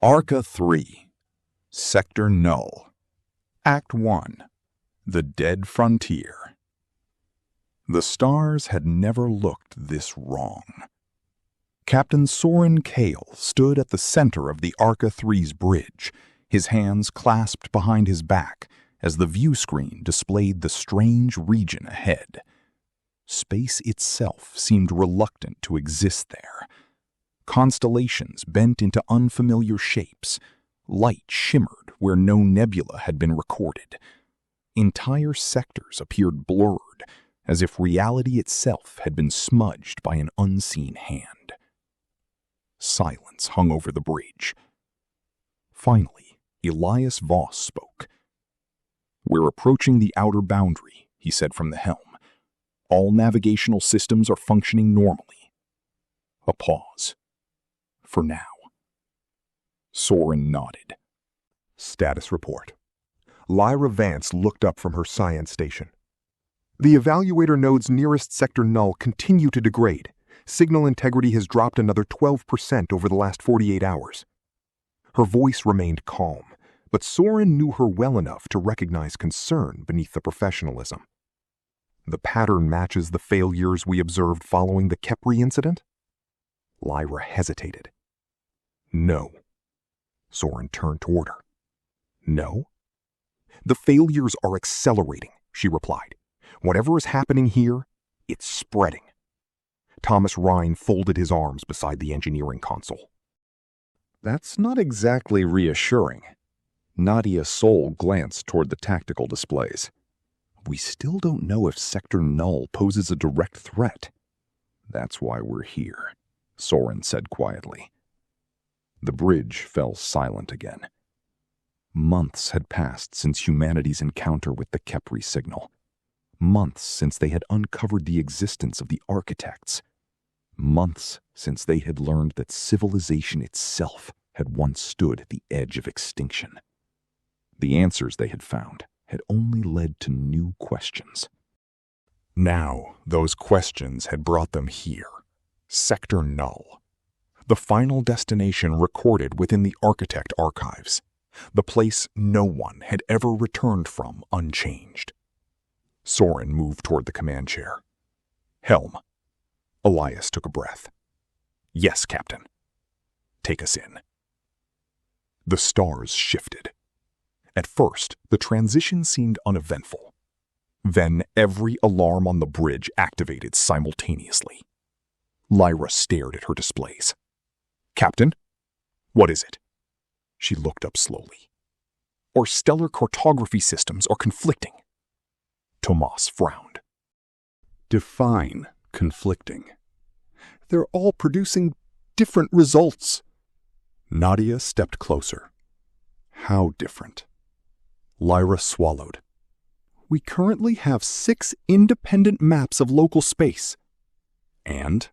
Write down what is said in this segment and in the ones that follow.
ARCA 3, Sector Null, Act 1, The Dead Frontier. The stars had never looked this wrong. Captain Soren Kael stood at the center of the ARCA 3's bridge, his hands clasped behind his back as the view screen displayed the strange region ahead. Space itself seemed reluctant to exist there. Constellations bent into unfamiliar shapes. Light shimmered where no nebula had been recorded. Entire sectors appeared blurred, as if reality itself had been smudged by an unseen hand. Silence hung over the bridge. Finally, Elias Voss spoke. "We're approaching the outer boundary," he said from the helm. "All navigational systems are functioning normally." A pause. "For now." Soren nodded. Status report. Lyra Vance looked up from her science station. The evaluator nodes nearest Sector Null continue to degrade. Signal integrity has dropped another 12% over the last 48 hours. Her voice remained calm, but Soren knew her well enough to recognize concern beneath the professionalism. The pattern matches the failures we observed following the Kepri incident? Lyra hesitated. No. Soren turned toward her. No? The failures are accelerating, she replied. Whatever is happening here, it's spreading. Thomas Rhine folded his arms beside the engineering console. That's not exactly reassuring. Nadia's soul glanced toward the tactical displays. We still don't know if Sector Null poses a direct threat. That's why we're here, Soren said quietly. The bridge fell silent again. Months had passed since humanity's encounter with the Kepri signal. Months since they had uncovered the existence of the architects. Months since they had learned that civilization itself had once stood at the edge of extinction. The answers they had found had only led to new questions. Now, those questions had brought them here, Sector Null. The final destination recorded within the architect archives, the place no one had ever returned from unchanged. Soren moved toward the command chair. Helm. Elias took a breath. Yes, Captain. Take us in. The stars shifted. At first, the transition seemed uneventful. Then every alarm on the bridge activated simultaneously. Lyra stared at her displays. Captain? What is it? She looked up slowly. Our stellar cartography systems are conflicting. Tomas frowned. Define conflicting. They're all producing different results. Nadia stepped closer. How different? Lyra swallowed. We currently have 6 independent maps of local space. And,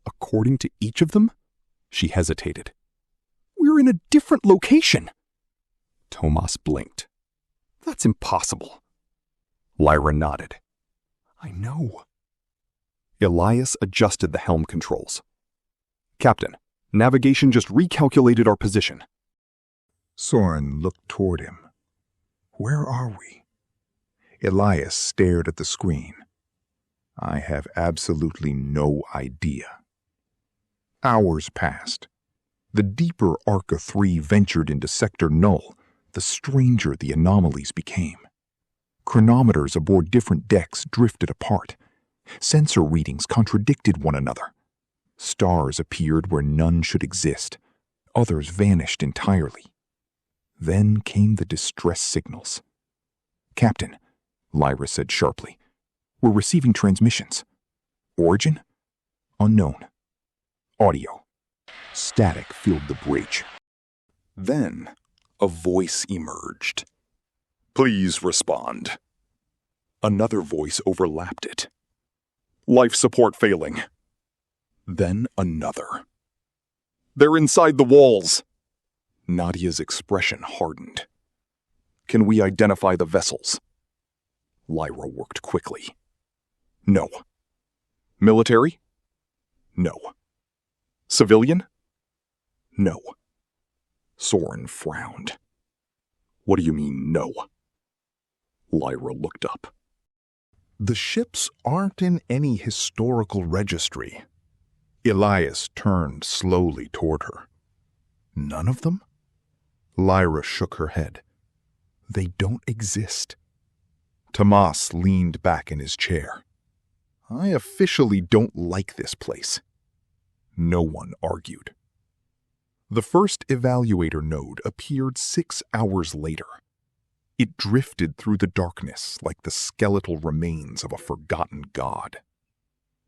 according to each of them, she hesitated. We're in a different location. Tomas blinked. That's impossible. Lyra nodded. I know. Elias adjusted the helm controls. Captain, navigation just recalculated our position. Soren looked toward him. Where are we? Elias stared at the screen. I have absolutely no idea. Hours passed. The deeper ARCA 3 ventured into Sector Null, the stranger the anomalies became. Chronometers aboard different decks drifted apart. Sensor readings contradicted one another. Stars appeared where none should exist. Others vanished entirely. Then came the distress signals. Captain, Lyra said sharply, we're receiving transmissions. Origin? Unknown. Audio. Static filled the bridge. Then, a voice emerged. Please respond. Another voice overlapped it. Life support failing. Then another. They're inside the walls. Nadia's expression hardened. Can we identify the vessels? Lyra worked quickly. No. Military? No. Civilian? No. Soren frowned. What do you mean, no? Lyra looked up. The ships aren't in any historical registry. Elias turned slowly toward her. None of them? Lyra shook her head. They don't exist. Tomas leaned back in his chair. I officially don't like this place. No one argued. The first evaluator node appeared 6 hours later. It drifted through the darkness like the skeletal remains of a forgotten god.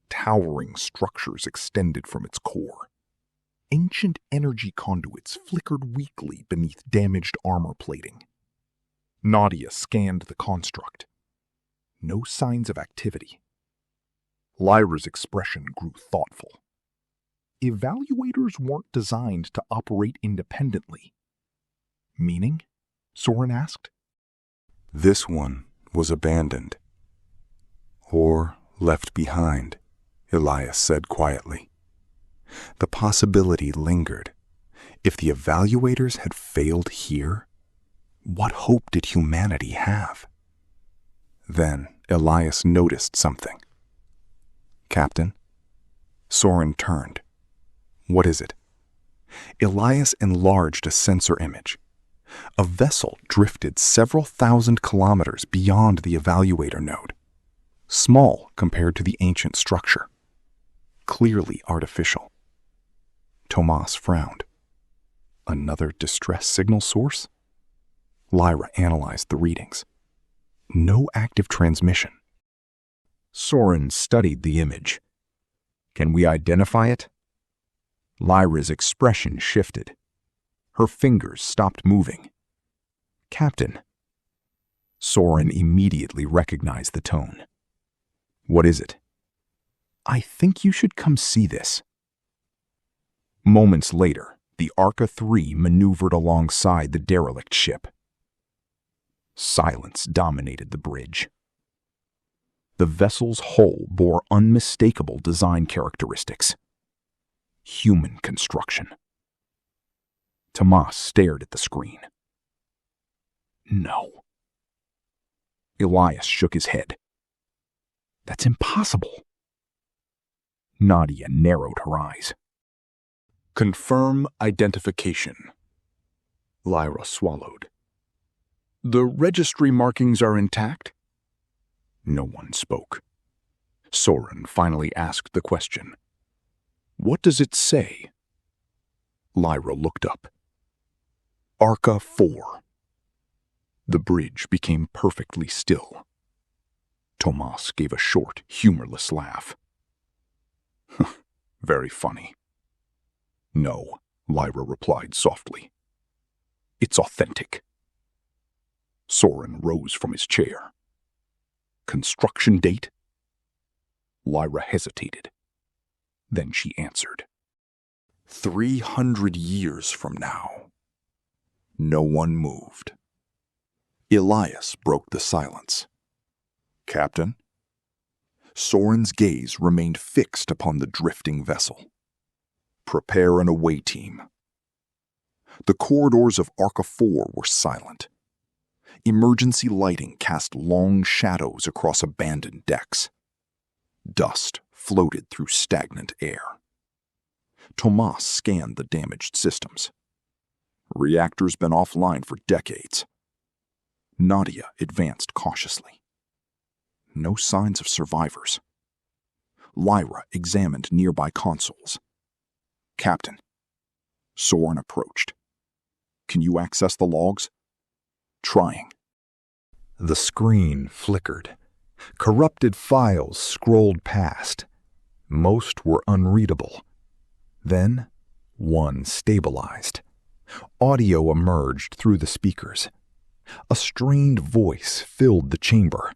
Towering structures extended from its core. Ancient energy conduits flickered weakly beneath damaged armor plating. Nadia scanned the construct. No signs of activity. Lyra's expression grew thoughtful. Evaluators weren't designed to operate independently. Meaning? Soren asked. This one was abandoned. Or left behind, Elias said quietly. The possibility lingered. If the evaluators had failed here, what hope did humanity have? Then Elias noticed something. Captain? Soren turned. What is it? Elias enlarged a sensor image. A vessel drifted several thousand kilometers beyond the evaluator node. Small compared to the ancient structure. Clearly artificial. Tomas frowned. Another distress signal source? Lyra analyzed the readings. No active transmission. Soren studied the image. Can we identify it? Lyra's expression shifted. Her fingers stopped moving. Captain. Soren immediately recognized the tone. What is it? I think you should come see this. Moments later, the ARCA 3 maneuvered alongside the derelict ship. Silence dominated the bridge. The vessel's hull bore unmistakable design characteristics. Human construction. Tomas stared at the screen. No. Elias shook his head. That's impossible. Nadia narrowed her eyes. Confirm identification. Lyra swallowed. The registry markings are intact? No one spoke. Soren finally asked the question. What does it say? Lyra looked up. ARCA 4. The bridge became perfectly still. Tomas gave a short, humorless laugh. Very funny. No, Lyra replied softly. It's authentic. Soren rose from his chair. Construction date? Lyra hesitated. Then she answered. 300 years from now. No one moved. Elias broke the silence. Captain? Soren's gaze remained fixed upon the drifting vessel. Prepare an away team. The corridors of ARCA 4 were silent. Emergency lighting cast long shadows across abandoned decks. Dust floated through stagnant air. Tomas scanned the damaged systems. Reactors been offline for decades. Nadia advanced cautiously. No signs of survivors. Lyra examined nearby consoles. Captain. Soren approached. Can you access the logs? Trying. The screen flickered. Corrupted files scrolled past. Most were unreadable. Then, one stabilized. Audio emerged through the speakers. A strained voice filled the chamber.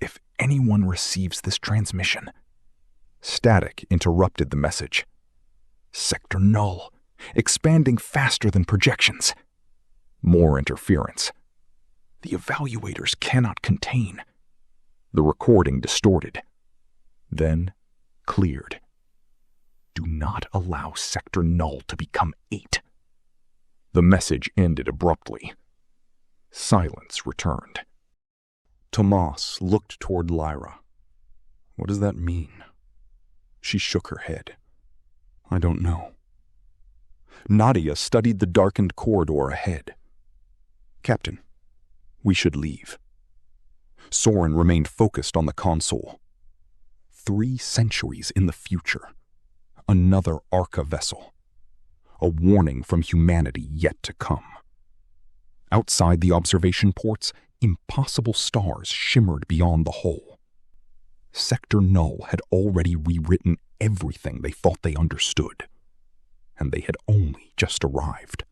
If anyone receives this transmission... Static interrupted the message. Sector Null, expanding faster than projections. More interference. The evaluators cannot contain. The recording distorted. Then cleared. Do not allow Sector Null to become 8. The message ended abruptly. Silence returned. Tomas looked toward Lyra. What does that mean? She shook her head. I don't know. Nadia studied the darkened corridor ahead. Captain, we should leave. Soren remained focused on the console. 3 centuries in the future. Another ARCA vessel. A warning from humanity yet to come. Outside the observation ports, impossible stars shimmered beyond the hull. Sector Null had already rewritten everything they thought they understood, and they had only just arrived.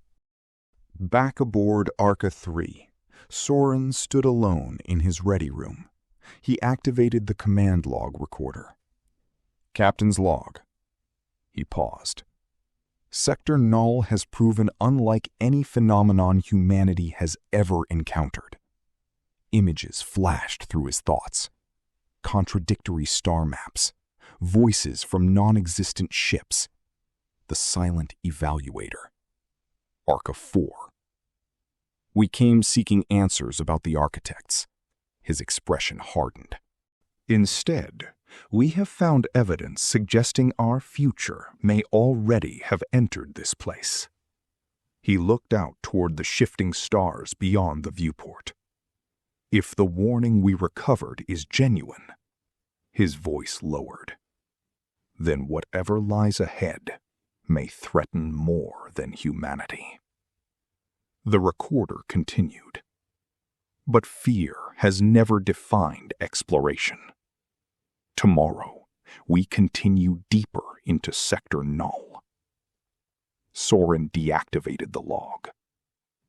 Back aboard ARCA 3, Soren stood alone in his ready room. He activated the command log recorder. Captain's log. He paused. Sector Null has proven unlike any phenomenon humanity has ever encountered. Images flashed through his thoughts. Contradictory star maps. Voices from non-existent ships. The silent evaluator. ARCA 4. We came seeking answers about the architects. His expression hardened. Instead, we have found evidence suggesting our future may already have entered this place. He looked out toward the shifting stars beyond the viewport. If the warning we recovered is genuine, his voice lowered, then whatever lies ahead may threaten more than humanity. The recorder continued. But fear has never defined exploration. Tomorrow, we continue deeper into Sector Null. Soren deactivated the log.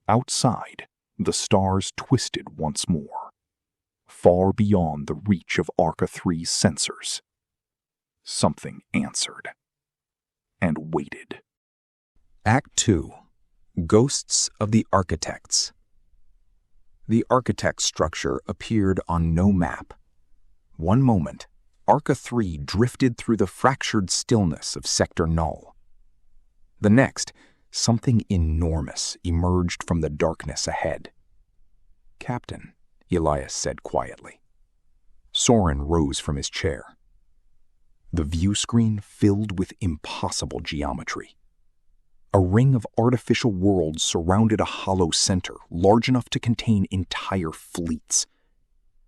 Outside, the stars twisted once more, far beyond the reach of ARCA 3's sensors. Something answered, and waited. Act 2. Ghosts of the Architects. The architect structure appeared on no map. One moment, ARCA 3 drifted through the fractured stillness of Sector Null. The next, something enormous emerged from the darkness ahead. Captain, Elias said quietly. Soren rose from his chair. The view screen filled with impossible geometry. A ring of artificial worlds surrounded a hollow center large enough to contain entire fleets.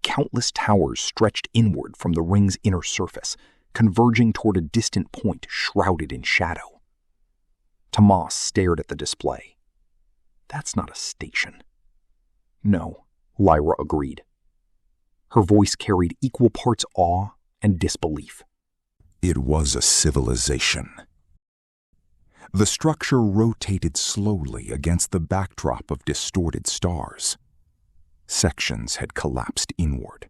Countless towers stretched inward from the ring's inner surface, converging toward a distant point shrouded in shadow. Tomas stared at the display. That's not a station. No, Lyra agreed. Her voice carried equal parts awe and disbelief. It was a civilization. The structure rotated slowly against the backdrop of distorted stars. Sections had collapsed inward.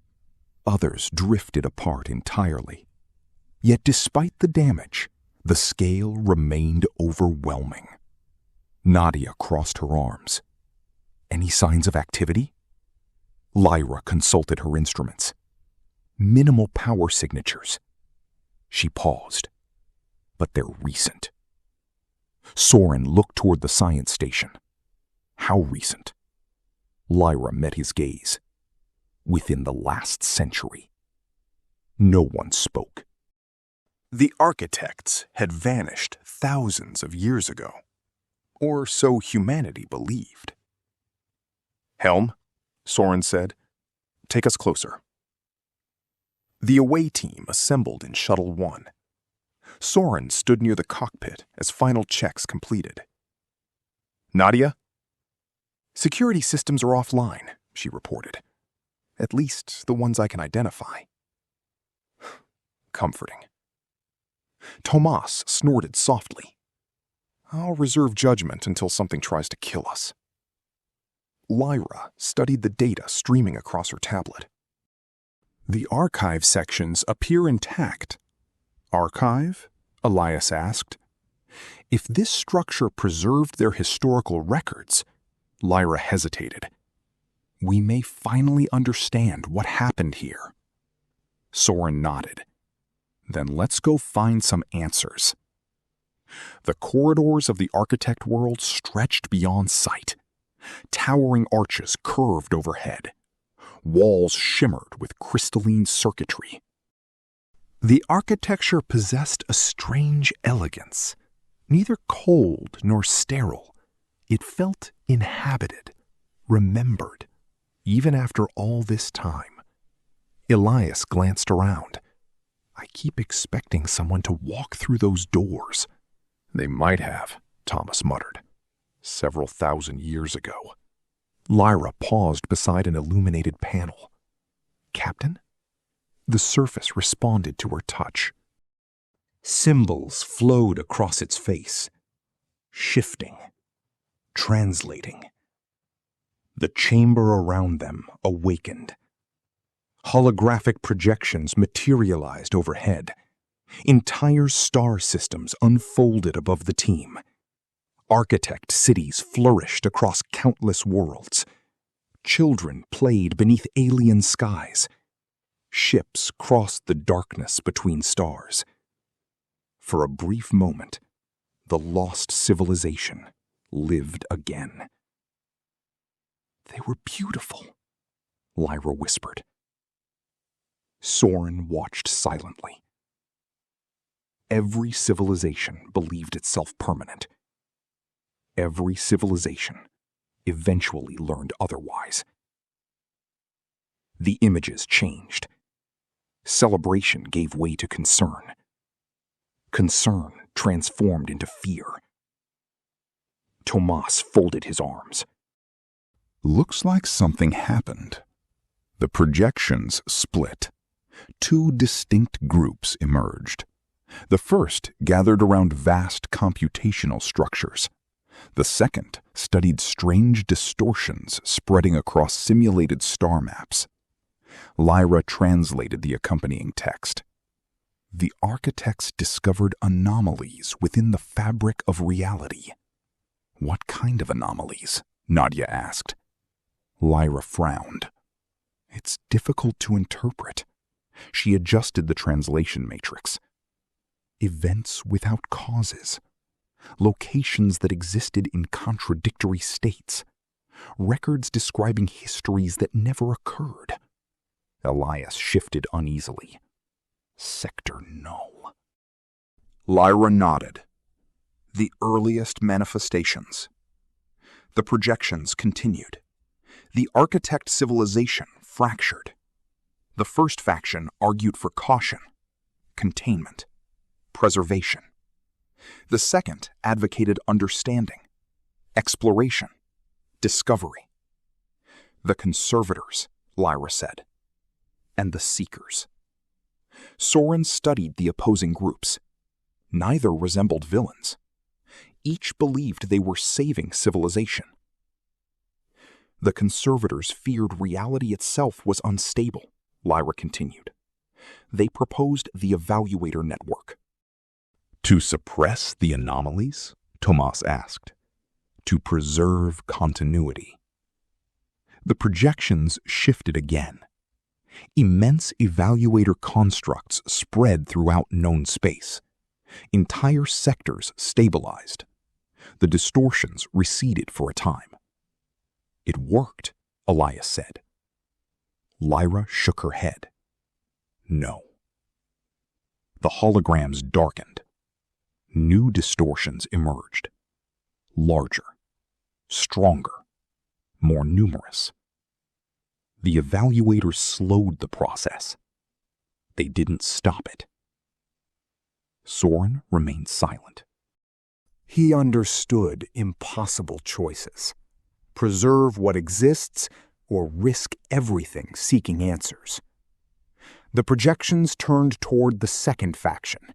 Others drifted apart entirely. Yet despite the damage, the scale remained overwhelming. Nadia crossed her arms. Any signs of activity? Lyra consulted her instruments. Minimal power signatures. She paused. But they're recent. Soren looked toward the science station. How recent? Lyra met his gaze. Within the last century. No one spoke. The architects had vanished thousands of years ago. Or so humanity believed. Helm, Soren said, take us closer. The away team assembled in Shuttle 1. Soren stood near the cockpit as final checks completed. Nadia? Security systems are offline, she reported. At least the ones I can identify. Comforting. Tomas snorted softly. I'll reserve judgment until something tries to kill us. Lyra studied the data streaming across her tablet. The archive sections appear intact. Archive? Elias asked. If this structure preserved their historical records, Lyra hesitated. We may finally understand what happened here. Soren nodded. Then let's go find some answers. The corridors of the architect world stretched beyond sight. Towering arches curved overhead. Walls shimmered with crystalline circuitry. The architecture possessed a strange elegance, neither cold nor sterile. It felt inhabited, remembered, even after all this time. Elias glanced around. I keep expecting someone to walk through those doors. They might have, Thomas muttered. Several thousand years ago. Lyra paused beside an illuminated panel. Captain? The surface responded to her touch. Symbols flowed across its face, shifting, translating. The chamber around them awakened. Holographic projections materialized overhead. Entire star systems unfolded above the team. Architect cities flourished across countless worlds. Children played beneath alien skies. Ships crossed the darkness between stars. For a brief moment, the lost civilization lived again. They were beautiful, Lyra whispered. Soren watched silently. Every civilization believed itself permanent. Every civilization eventually learned otherwise. The images changed. Celebration gave way to concern. Concern transformed into fear. Tomas folded his arms. Looks like something happened. The projections split. Two distinct groups emerged. The first gathered around vast computational structures. The second studied strange distortions spreading across simulated star maps. Lyra translated the accompanying text. The architects discovered anomalies within the fabric of reality. What kind of anomalies? Nadia asked. Lyra frowned. It's difficult to interpret. She adjusted the translation matrix. Events without causes. Locations that existed in contradictory states. Records describing histories that never occurred. Elias shifted uneasily. Sector Null. Lyra nodded. The earliest manifestations. The projections continued. The architect civilization fractured. The first faction argued for caution, containment, preservation. The second advocated understanding, exploration, discovery. The conservators, Lyra said, and the seekers. Soren studied the opposing groups. Neither resembled villains. Each believed they were saving civilization. The conservators feared reality itself was unstable, Lyra continued. They proposed the evaluator network. To suppress the anomalies? Tomas asked. To preserve continuity. The projections shifted again. Immense evaluator constructs spread throughout known space. Entire sectors stabilized. The distortions receded for a time. It worked, Elias said. Lyra shook her head. No. The holograms darkened. New distortions emerged. Larger, stronger, more numerous. The evaluators slowed the process. They didn't stop it. Soren remained silent. He understood impossible choices. Preserve what exists or risk everything seeking answers. The projections turned toward the second faction,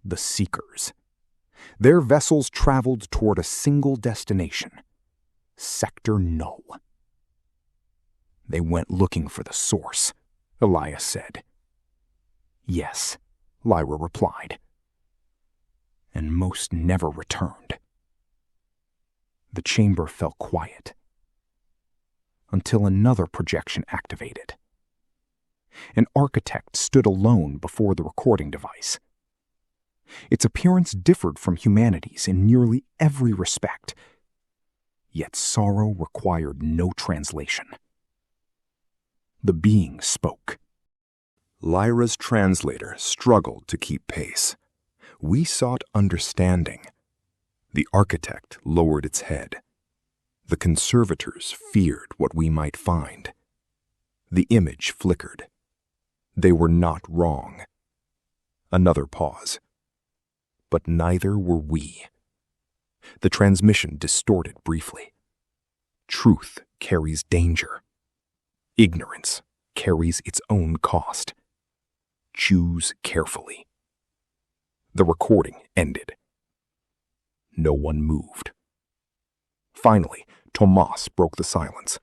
the Seekers. Their vessels traveled toward a single destination, Sector Null. They went looking for the source, Elias said. Yes, Lyra replied. And most never returned. The chamber fell quiet until another projection activated. An architect stood alone before the recording device. Its appearance differed from humanity's in nearly every respect. Yet sorrow required no translation. The being spoke. Lyra's translator struggled to keep pace. We sought understanding. The architect lowered its head. The conservators feared what we might find. The image flickered. They were not wrong. Another pause. But neither were we. The transmission distorted briefly. Truth carries danger. Ignorance carries its own cost. Choose carefully. The recording ended. No one moved. Finally, Tomas broke the silence.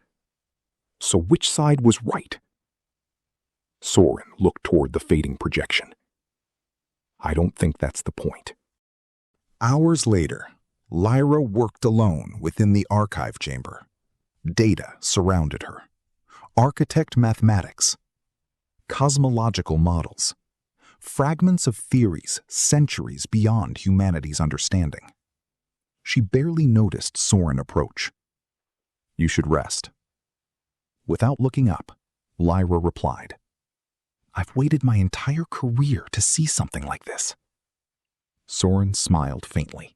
So which side was right? Soren looked toward the fading projection. I don't think that's the point. Hours later, Lyra worked alone within the archive chamber. Data surrounded her. Architect mathematics, cosmological models, fragments of theories centuries beyond humanity's understanding. She barely noticed Soren approach. You should rest. Without looking up, Lyra replied, I've waited my entire career to see something like this. Soren smiled faintly.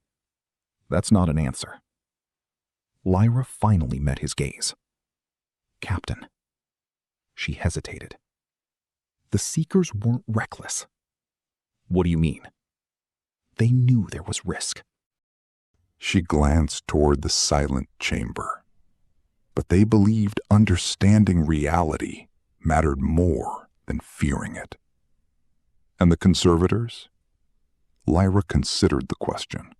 That's not an answer. Lyra finally met his gaze. Captain. She hesitated. The Seekers weren't reckless. What do you mean? They knew there was risk. She glanced toward the silent chamber. But they believed understanding reality mattered more than fearing it. And the conservators? Lyra considered the question.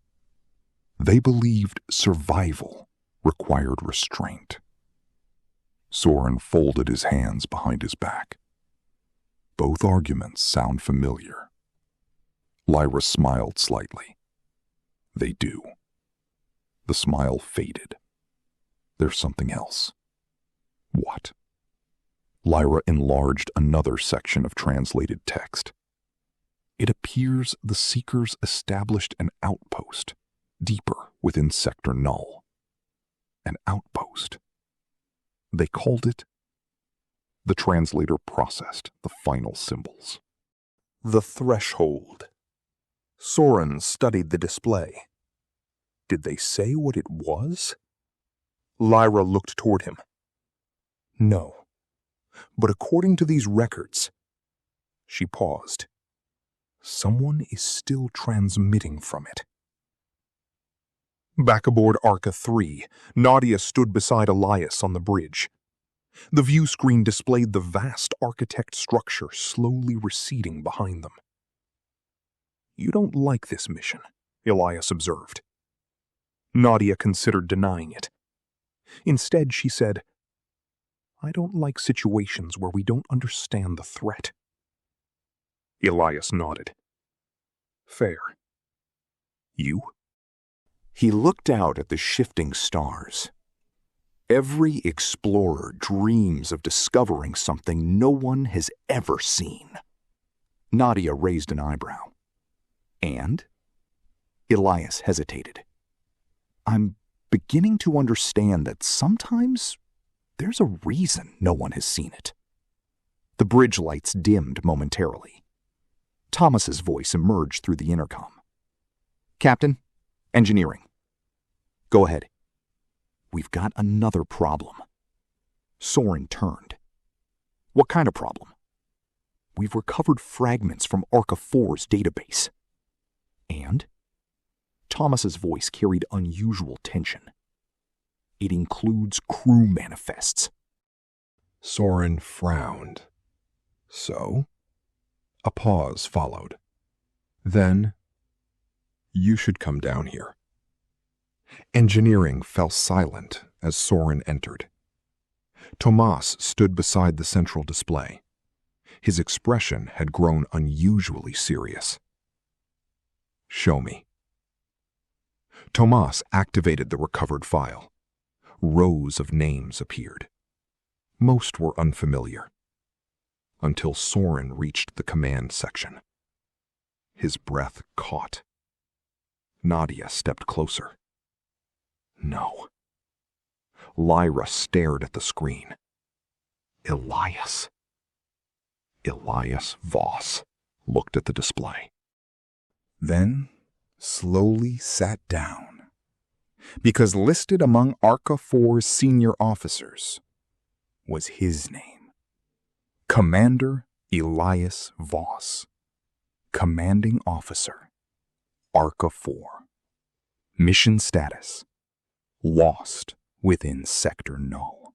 They believed survival required restraint. Soren folded his hands behind his back. Both arguments sound familiar. Lyra smiled slightly. They do. The smile faded. There's something else. What? Lyra enlarged another section of translated text. It appears the Seekers established an outpost deeper within Sector Null. An outpost. They called it... The translator processed the final symbols. The threshold. Soren studied the display. Did they say what it was? Lyra looked toward him. No. But according to these records... She paused. Someone is still transmitting from it. Back aboard ARCA 3, Nadia stood beside Elias on the bridge. The view screen displayed the vast architect structure slowly receding behind them. You don't like this mission, Elias observed. Nadia considered denying it. Instead, she said, I don't like situations where we don't understand the threat. Elias nodded. Fair. You? He looked out at the shifting stars. Every explorer dreams of discovering something no one has ever seen. Nadia raised an eyebrow. And? Elias hesitated. I'm beginning to understand that sometimes there's a reason no one has seen it. The bridge lights dimmed momentarily. Thomas's voice emerged through the intercom. Captain, engineering. Go ahead. We've got another problem. Soren turned. What kind of problem? We've recovered fragments from ARCA 4's database. And? Thomas's voice carried unusual tension. It includes crew manifests. Soren frowned. So? A pause followed. Then, you should come down here. Engineering fell silent as Soren entered. Tomas stood beside the central display. His expression had grown unusually serious. Show me. Tomas activated the recovered file. Rows of names appeared. Most were unfamiliar. Until Soren reached the command section. His breath caught. Nadia stepped closer. No. Lyra stared at the screen. Elias. Elias Voss looked at the display. Then slowly sat down, because listed among ARCA 4's senior officers was his name. Commander Elias Voss, Commanding Officer, ARCA 4. Mission status: lost within Sector Null.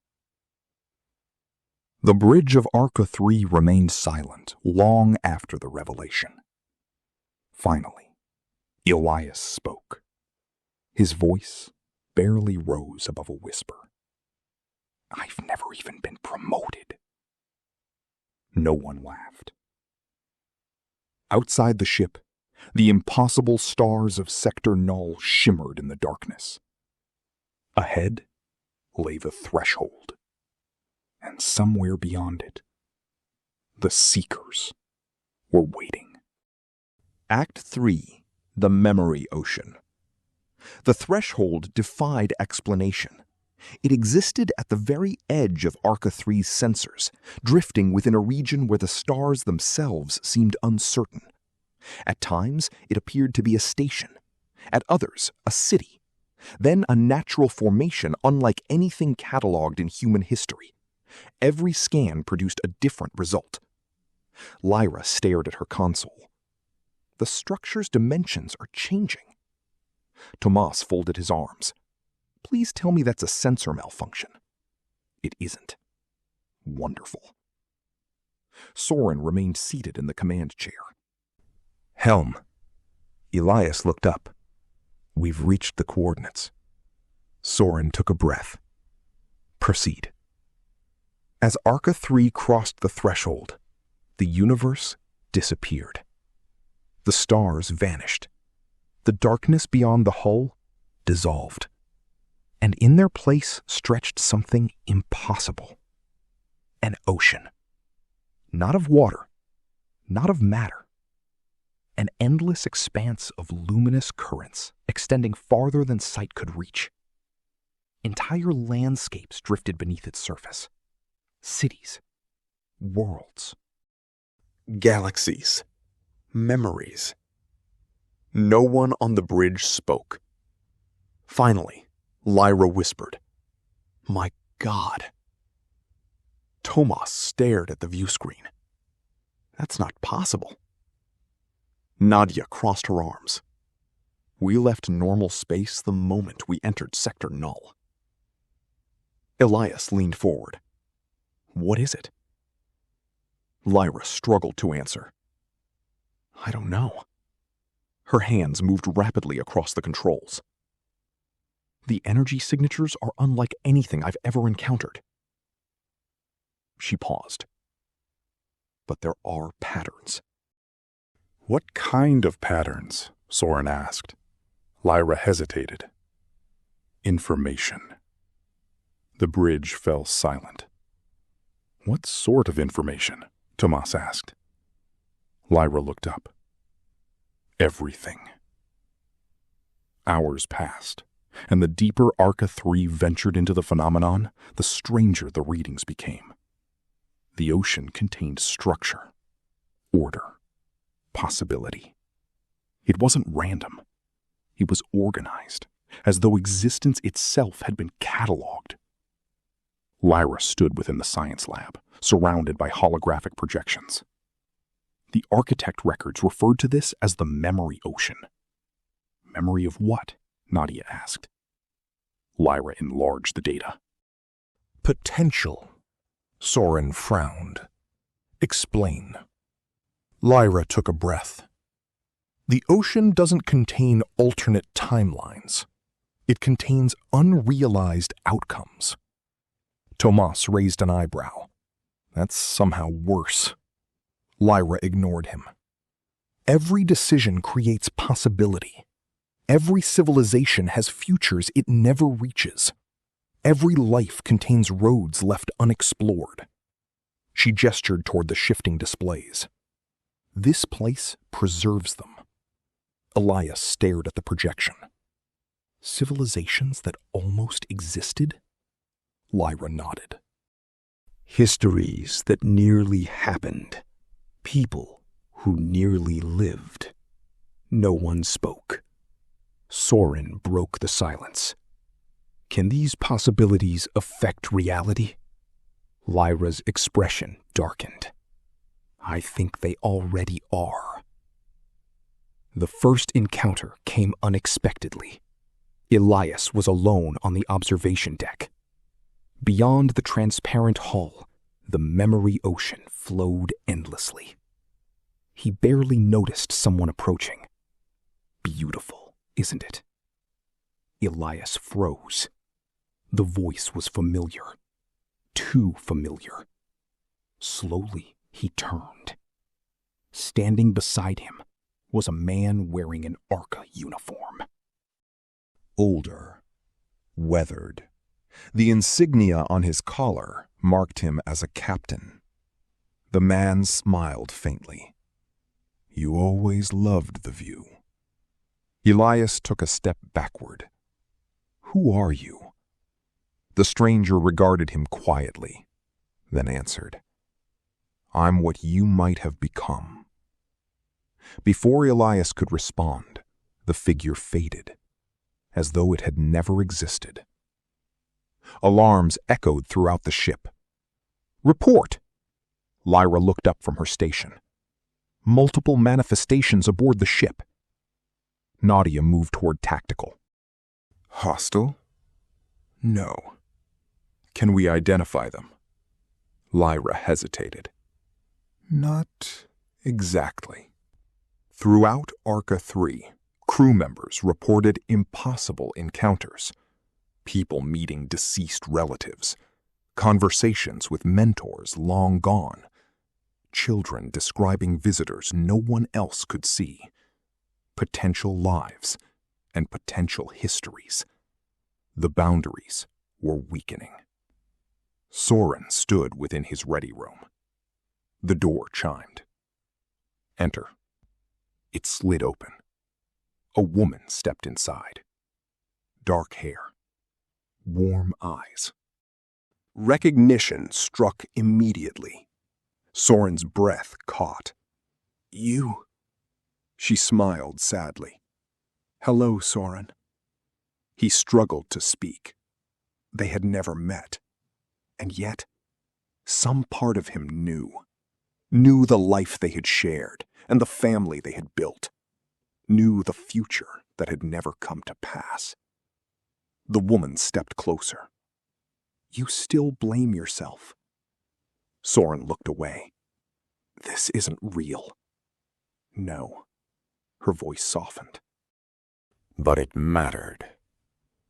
The bridge of ARCA 3 remained silent long after the revelation. Finally, Elias spoke. His voice barely rose above a whisper. "I've never even been promoted." No one laughed. Outside the ship, the impossible stars of Sector Null shimmered in the darkness. Ahead lay the threshold, and somewhere beyond it, the Seekers were waiting. Act 3. The Memory Ocean. The threshold defied explanation. It existed at the very edge of ARCA 3's sensors, drifting within a region where the stars themselves seemed uncertain. At times, it appeared to be a station. At others, a city. Then a natural formation unlike anything catalogued in human history. Every scan produced a different result. Lyra stared at her console. The structure's dimensions are changing. Tomas folded his arms. Please tell me that's a sensor malfunction. It isn't. Wonderful. Soren remained seated in the command chair. Helm. Elias looked up. We've reached the coordinates. Soren took a breath. Proceed. As ARCA 3 crossed the threshold, the universe disappeared. The stars vanished. The darkness beyond the hull dissolved. And in their place stretched something impossible. An ocean. Not of water, not of matter. An endless expanse of luminous currents extending farther than sight could reach. Entire landscapes drifted beneath its surface. Cities. Worlds. Galaxies. Memories. No one on the bridge spoke. Finally, Lyra whispered, "My God." Tomas stared at the view screen. That's not possible. Nadia crossed her arms. We left normal space the moment we entered Sector Null. Elias leaned forward. What is it? Lyra struggled to answer. I don't know. Her hands moved rapidly across the controls. The energy signatures are unlike anything I've ever encountered. She paused. But there are patterns. What kind of patterns? Soren asked. Lyra hesitated. Information. The bridge fell silent. What sort of information? Tomas asked. Lyra looked up. Everything. Hours passed, and the deeper ARCA 3 ventured into the phenomenon, the stranger the readings became. The ocean contained structure, order, possibility. It wasn't random. It was organized, as though existence itself had been catalogued. Lyra stood within the science lab, surrounded by holographic projections. The architect records referred to this as the memory ocean. Memory of what? Nadia asked. Lyra enlarged the data. Potential. Soren frowned. Explain. Lyra took a breath. The ocean doesn't contain alternate timelines. It contains unrealized outcomes. Tomas raised an eyebrow. That's somehow worse. Lyra ignored him. Every decision creates possibility. Every civilization has futures it never reaches. Every life contains roads left unexplored. She gestured toward the shifting displays. This place preserves them. Elias stared at the projection. Civilizations that almost existed? Lyra nodded. Histories that nearly happened. People who nearly lived. No one spoke. Soren broke the silence. Can these possibilities affect reality? Lyra's expression darkened. I think they already are. The first encounter came unexpectedly. Elias was alone on the observation deck. Beyond the transparent hull, the memory ocean flowed endlessly. He barely noticed someone approaching. Beautiful, isn't it? Elias froze. The voice was familiar. Too familiar. Slowly, he turned. Standing beside him was a man wearing an ARCA uniform. Older, weathered. The insignia on his collar marked him as a captain. The man smiled faintly. You always loved the view. Elias took a step backward. Who are you? The stranger regarded him quietly, then answered, I'm what you might have become. Before Elias could respond, the figure faded, as though it had never existed. Alarms echoed throughout the ship. Report! Lyra looked up from her station. Multiple manifestations aboard the ship. Nadia moved toward tactical. Hostile? No. Can we identify them? Lyra hesitated. Not exactly. Throughout ARCA 3, crew members reported impossible encounters. People meeting deceased relatives, conversations with mentors long gone, children describing visitors no one else could see, potential lives and potential histories. The boundaries were weakening. Soren stood within his ready room. The door chimed. Enter. It slid open. A woman stepped inside. Dark hair. Warm eyes. Recognition struck immediately. Soren's breath caught. You? She smiled sadly. Hello, Soren. He struggled to speak. They had never met. And yet, some part of him knew the life they had shared and the family they had built, knew the future that had never come to pass. The woman stepped closer. You still blame yourself. Soren looked away. This isn't real. No. Her voice softened. But it mattered.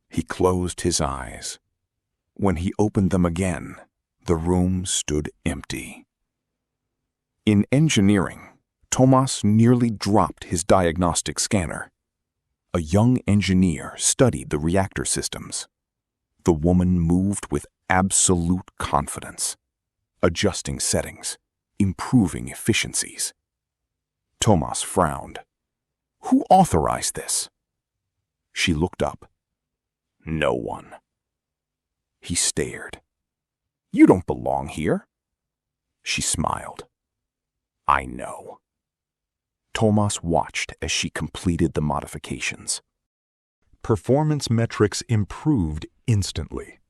He closed his eyes. When he opened them again, the room stood empty. In engineering, Tomas nearly dropped his diagnostic scanner. A young engineer studied the reactor systems. The woman moved with absolute confidence, adjusting settings, improving efficiencies. Tomas frowned. Who authorized this? She looked up. No one. He stared. You don't belong here. She smiled. I know. Tomas watched as she completed the modifications. Performance metrics improved instantly.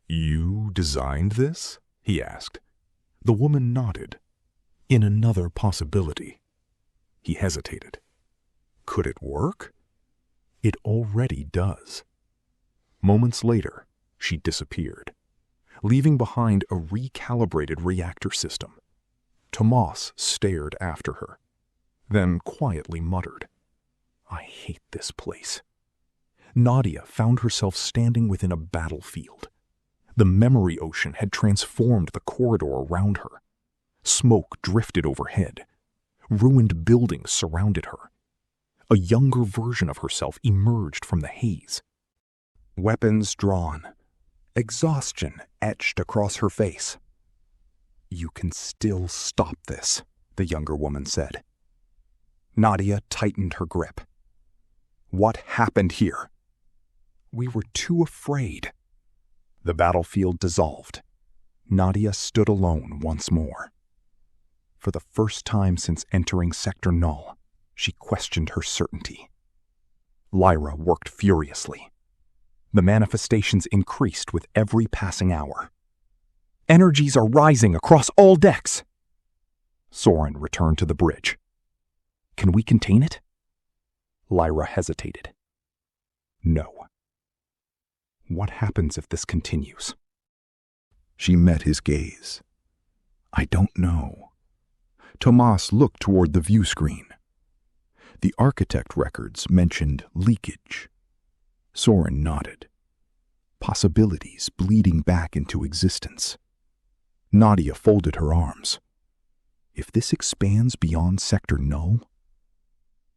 You designed this? He asked. The woman nodded. In another possibility. He hesitated. Could it work? It already does. Moments later, she disappeared, leaving behind a recalibrated reactor system. Tomas stared after her, then quietly muttered, I hate this place. Nadia found herself standing within a battlefield. The memory ocean had transformed the corridor around her. Smoke drifted overhead. Ruined buildings surrounded her. A younger version of herself emerged from the haze. Weapons drawn. Exhaustion etched across her face. You can still stop this, the younger woman said. Nadia tightened her grip. What happened here? We were too afraid. The battlefield dissolved. Nadia stood alone once more. For the first time since entering Sector Null, she questioned her certainty. Lyra worked furiously. The manifestations increased with every passing hour. Energies are rising across all decks. Soren returned to the bridge. Can we contain it? Lyra hesitated. No. What happens if this continues? She met his gaze. I don't know. Tomas looked toward the view screen. The architect records mentioned leakage. Soren nodded. Possibilities bleeding back into existence. Nadia folded her arms. If this expands beyond Sector Null?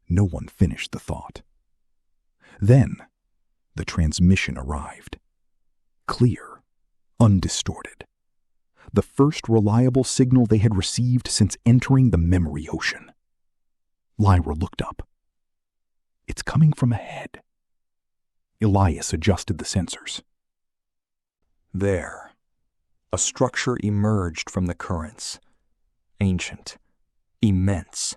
No one finished the thought. Then, the transmission arrived. Clear, undistorted. The first reliable signal they had received since entering the memory ocean. Lyra looked up. It's coming from ahead. Elias adjusted the sensors. There, a structure emerged from the currents. Ancient, immense,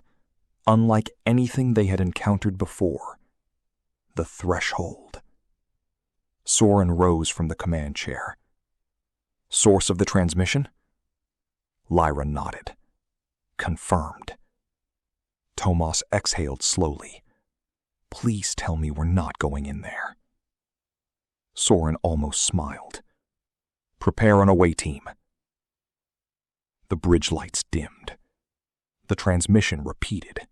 unlike anything they had encountered before. The threshold. Soren rose from the command chair. Source of the transmission? Lyra nodded. Confirmed. Tomas exhaled slowly. Please tell me we're not going in there. Soren almost smiled. Prepare an away team. The bridge lights dimmed. The transmission repeated.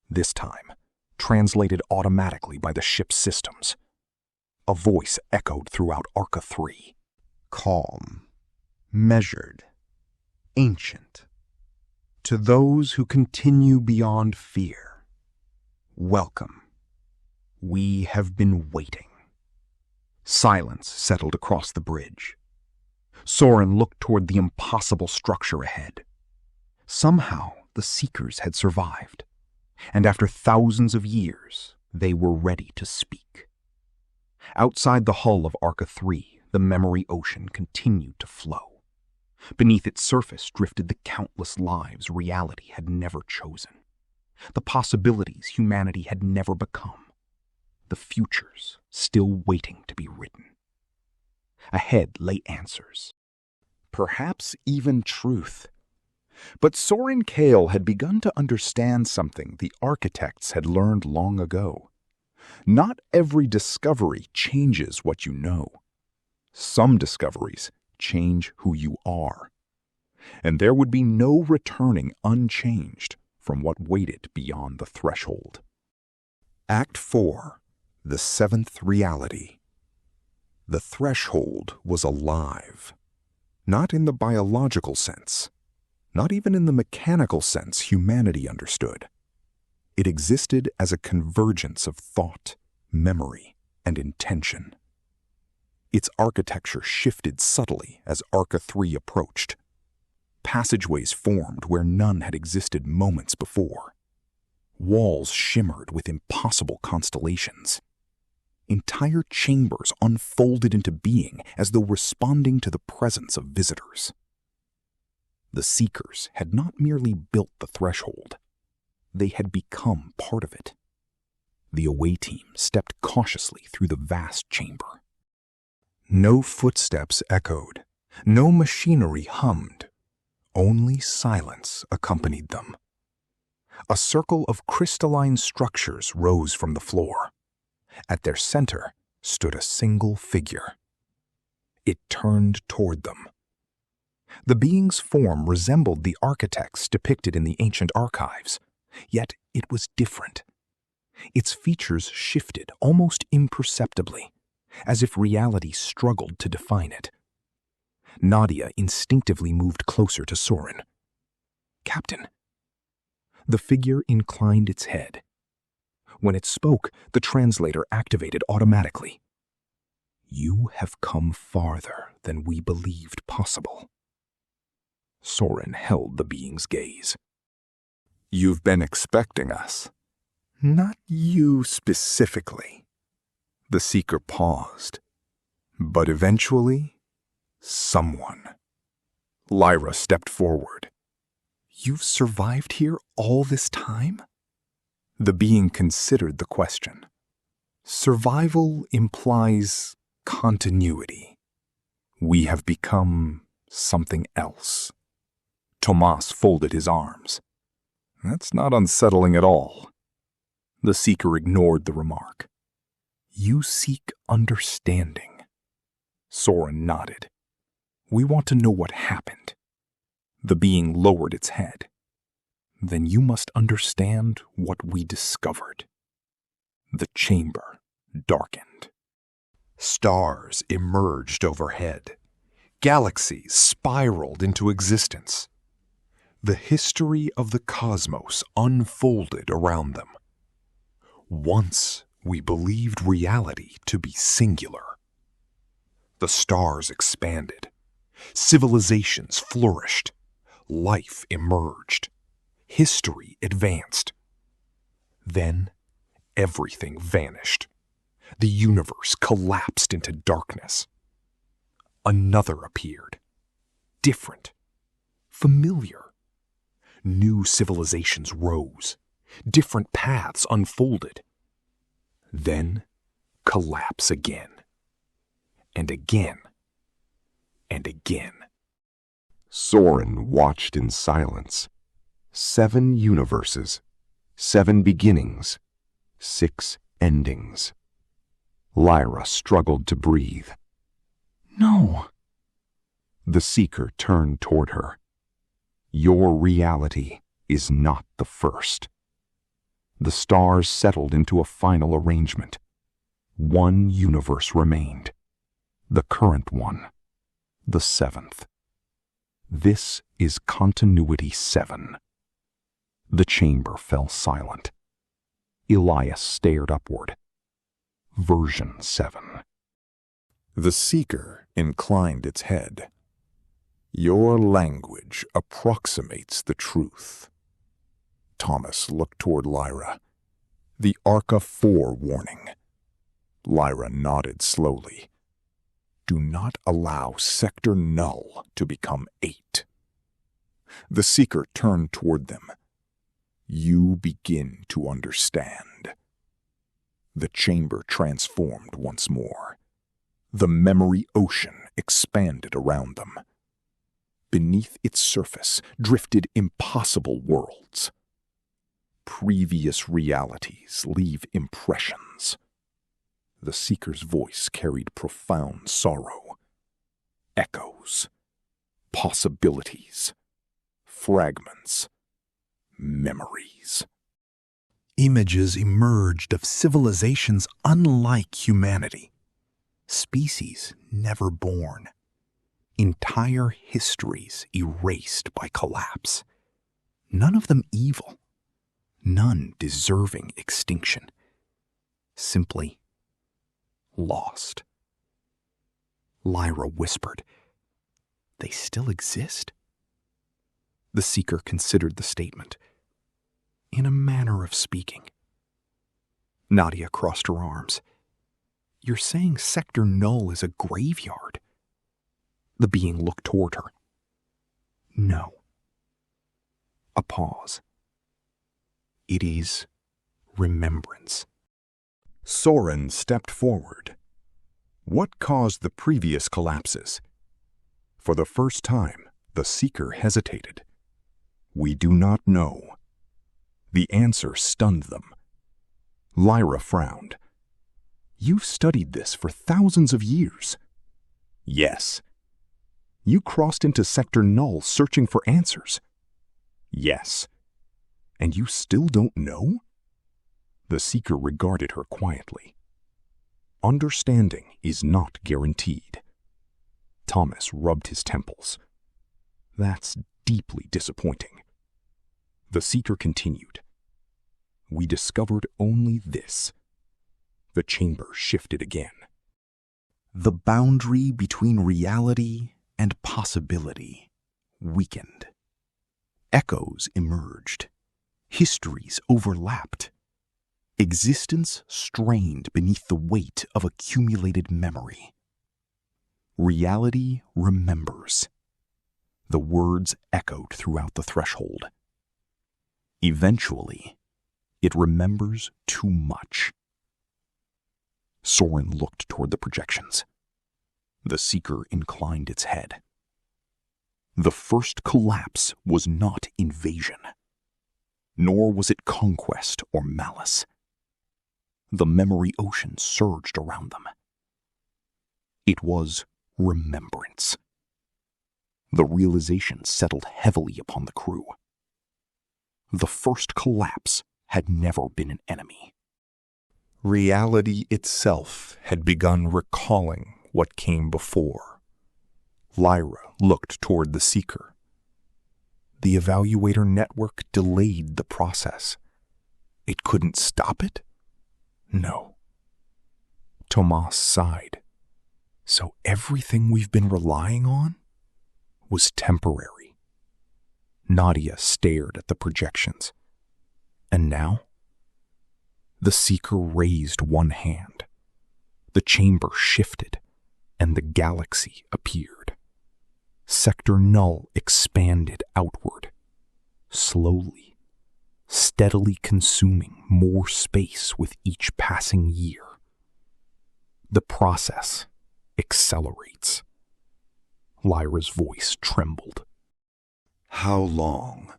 This time, translated automatically by the ship's systems. A voice echoed throughout ARCA 3. Calm, measured, ancient. To those who continue beyond fear, welcome. We have been waiting. Silence settled across the bridge. Soren looked toward the impossible structure ahead. Somehow, the Seekers had survived, and after thousands of years, they were ready to speak. Outside the hull of ARCA 3, the memory ocean continued to flow. Beneath its surface drifted the countless lives reality had never chosen, the possibilities humanity had never become, the futures still waiting to be written. Ahead lay answers. Perhaps even truth. But Soren Kael had begun to understand something the architects had learned long ago. Not every discovery changes what you know. Some discoveries change who you are. And there would be no returning unchanged from what waited beyond the threshold. Act 4. The Seventh Reality. The threshold was alive. Not in the biological sense. Not even in the mechanical sense humanity understood. It existed as a convergence of thought, memory, and intention. Its architecture shifted subtly as ARCA 3 approached. Passageways formed where none had existed moments before. Walls shimmered with impossible constellations. Entire chambers unfolded into being as though responding to the presence of visitors. The Seekers had not merely built the threshold. They had become part of it. The away team stepped cautiously through the vast chamber. No footsteps echoed. No machinery hummed. Only silence accompanied them. A circle of crystalline structures rose from the floor. At their center stood a single figure. It turned toward them. The being's form resembled the architects depicted in the ancient archives, yet it was different. Its features shifted almost imperceptibly, as if reality struggled to define it. Nadia instinctively moved closer to Soren. "Captain." The figure inclined its head. When it spoke, the translator activated automatically. "You have come farther than we believed possible." Soren held the being's gaze. You've been expecting us. Not you specifically. The seeker paused. But eventually, someone. Lyra stepped forward. You've survived here all this time? The being considered the question. Survival implies continuity. We have become something else. Tomas folded his arms. That's not unsettling at all. The seeker ignored the remark. You seek understanding. Soren nodded. We want to know what happened. The being lowered its head. Then you must understand what we discovered. The chamber darkened. Stars emerged overhead. Galaxies spiraled into existence. The history of the cosmos unfolded around them. Once we believed reality to be singular. The stars expanded. Civilizations flourished. Life emerged. History advanced. Then everything vanished. The universe collapsed into darkness. Another appeared. Different. Familiar. New civilizations rose. Different paths unfolded. Then collapse again. And again. And again. Soren watched in silence. 7 universes, 7 beginnings, 6 endings. Lyra struggled to breathe. No. The seeker turned toward her. Your reality is not the first. The stars settled into a final arrangement. One universe remained. The current one. The 7th. This is Continuity 7. The chamber fell silent. Elias stared upward. Version 7. The seeker inclined its head. Your language approximates the truth. Thomas looked toward Lyra. The ARCA 4 warning. Lyra nodded slowly. Do not allow Sector Null to become 8. The seeker turned toward them. You begin to understand. The chamber transformed once more. The memory ocean expanded around them. Beneath its surface drifted impossible worlds. Previous realities leave impressions. The seeker's voice carried profound sorrow. Echoes. Possibilities. Fragments. Memories. Images emerged of civilizations unlike humanity. Species never born. Entire histories erased by collapse. None of them evil. None deserving extinction. Simply lost. Lyra whispered, "They still exist?" The seeker considered the statement. In a manner of speaking. Nadia crossed her arms. You're saying Sector Null is a graveyard? The being looked toward her. No. A pause. It is remembrance. Soren stepped forward. What caused the previous collapses? For the first time, the seeker hesitated. We do not know. The answer stunned them. Lyra frowned. You've studied this for thousands of years. Yes. You crossed into Sector Null searching for answers. Yes. And you still don't know? The seeker regarded her quietly. Understanding is not guaranteed. Thomas rubbed his temples. That's deeply disappointing. The seeker continued. We discovered only this. The chamber shifted again. The boundary between reality and possibility weakened. Echoes emerged. Histories overlapped. Existence strained beneath the weight of accumulated memory. Reality remembers. The words echoed throughout the threshold. Eventually, it remembers too much. Soren looked toward the projections. The Seeker inclined its head. The first collapse was not invasion, nor was it conquest or malice. The memory ocean surged around them. It was remembrance. The realization settled heavily upon the crew. The first collapse had never been an enemy. Reality itself had begun recalling what came before. Lyra looked toward the Seeker. The evaluator network delayed the process. It couldn't stop it? No. Tomas sighed. So everything we've been relying on was temporary. Nadia stared at the projections. And now? The Seeker raised one hand. The chamber shifted, and the galaxy appeared. Sector Null expanded outward, slowly, steadily consuming more space with each passing year. The process accelerates. Lyra's voice trembled. How long?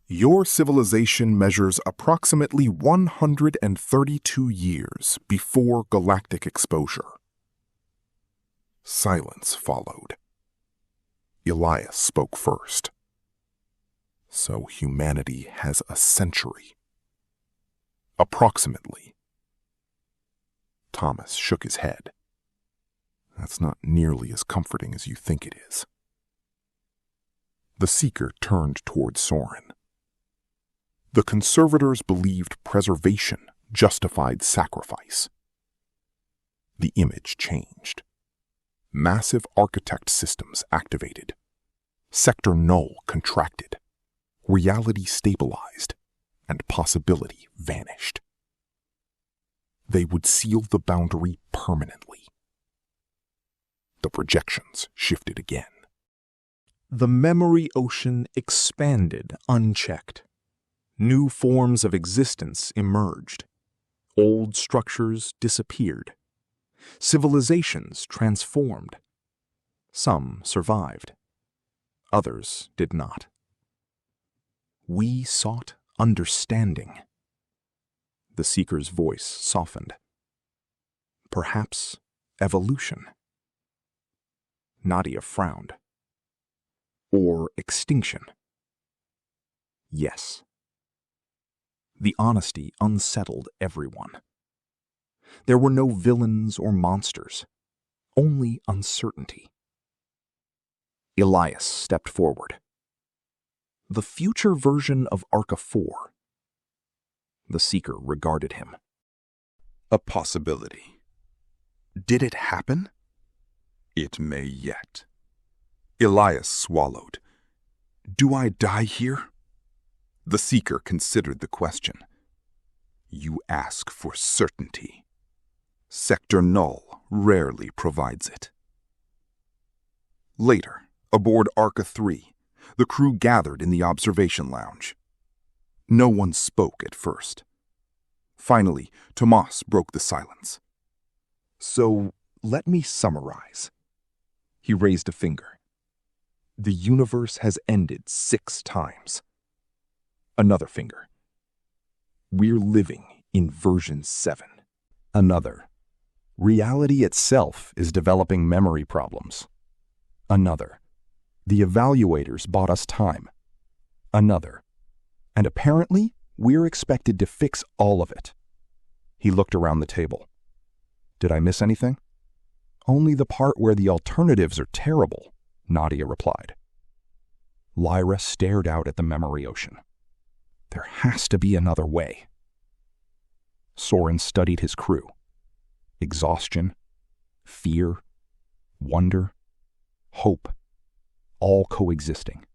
Your civilization measures approximately 132 years before galactic exposure. Silence followed. Elias spoke first. So humanity has a century. Approximately. Thomas shook his head. That's not nearly as comforting as you think it is. The Seeker turned toward Soren. The conservators believed preservation justified sacrifice. The image changed. Massive architect systems activated. Sector Null contracted. Reality stabilized, and possibility vanished. They would seal the boundary permanently. The projections shifted again. The memory ocean expanded unchecked. New forms of existence emerged. Old structures disappeared. Civilizations transformed. Some survived. Others did not. We sought understanding. The Seeker's voice softened. Perhaps evolution. Nadia frowned. Or extinction. Yes. The honesty unsettled everyone. There were no villains or monsters, only uncertainty. Elias stepped forward. The future version of ARCA 4. The Seeker regarded him. A possibility. Did it happen? It may yet. Elias swallowed. Do I die here? The Seeker considered the question. You ask for certainty. Sector Null rarely provides it. Later, aboard ARCA 3, the crew gathered in the observation lounge. No one spoke at first. Finally, Tomas broke the silence. So, let me summarize. He raised a finger. The universe has ended 6 times. Another finger. We're living in version 7. Another. Reality itself is developing memory problems. Another. The evaluators bought us time. Another. And apparently, we're expected to fix all of it. He looked around the table. Did I miss anything? Only the part where the alternatives are terrible, Nadia replied. Lyra stared out at the memory ocean. There has to be another way. Soren studied his crew. Exhaustion, fear, wonder, hope, all coexisting.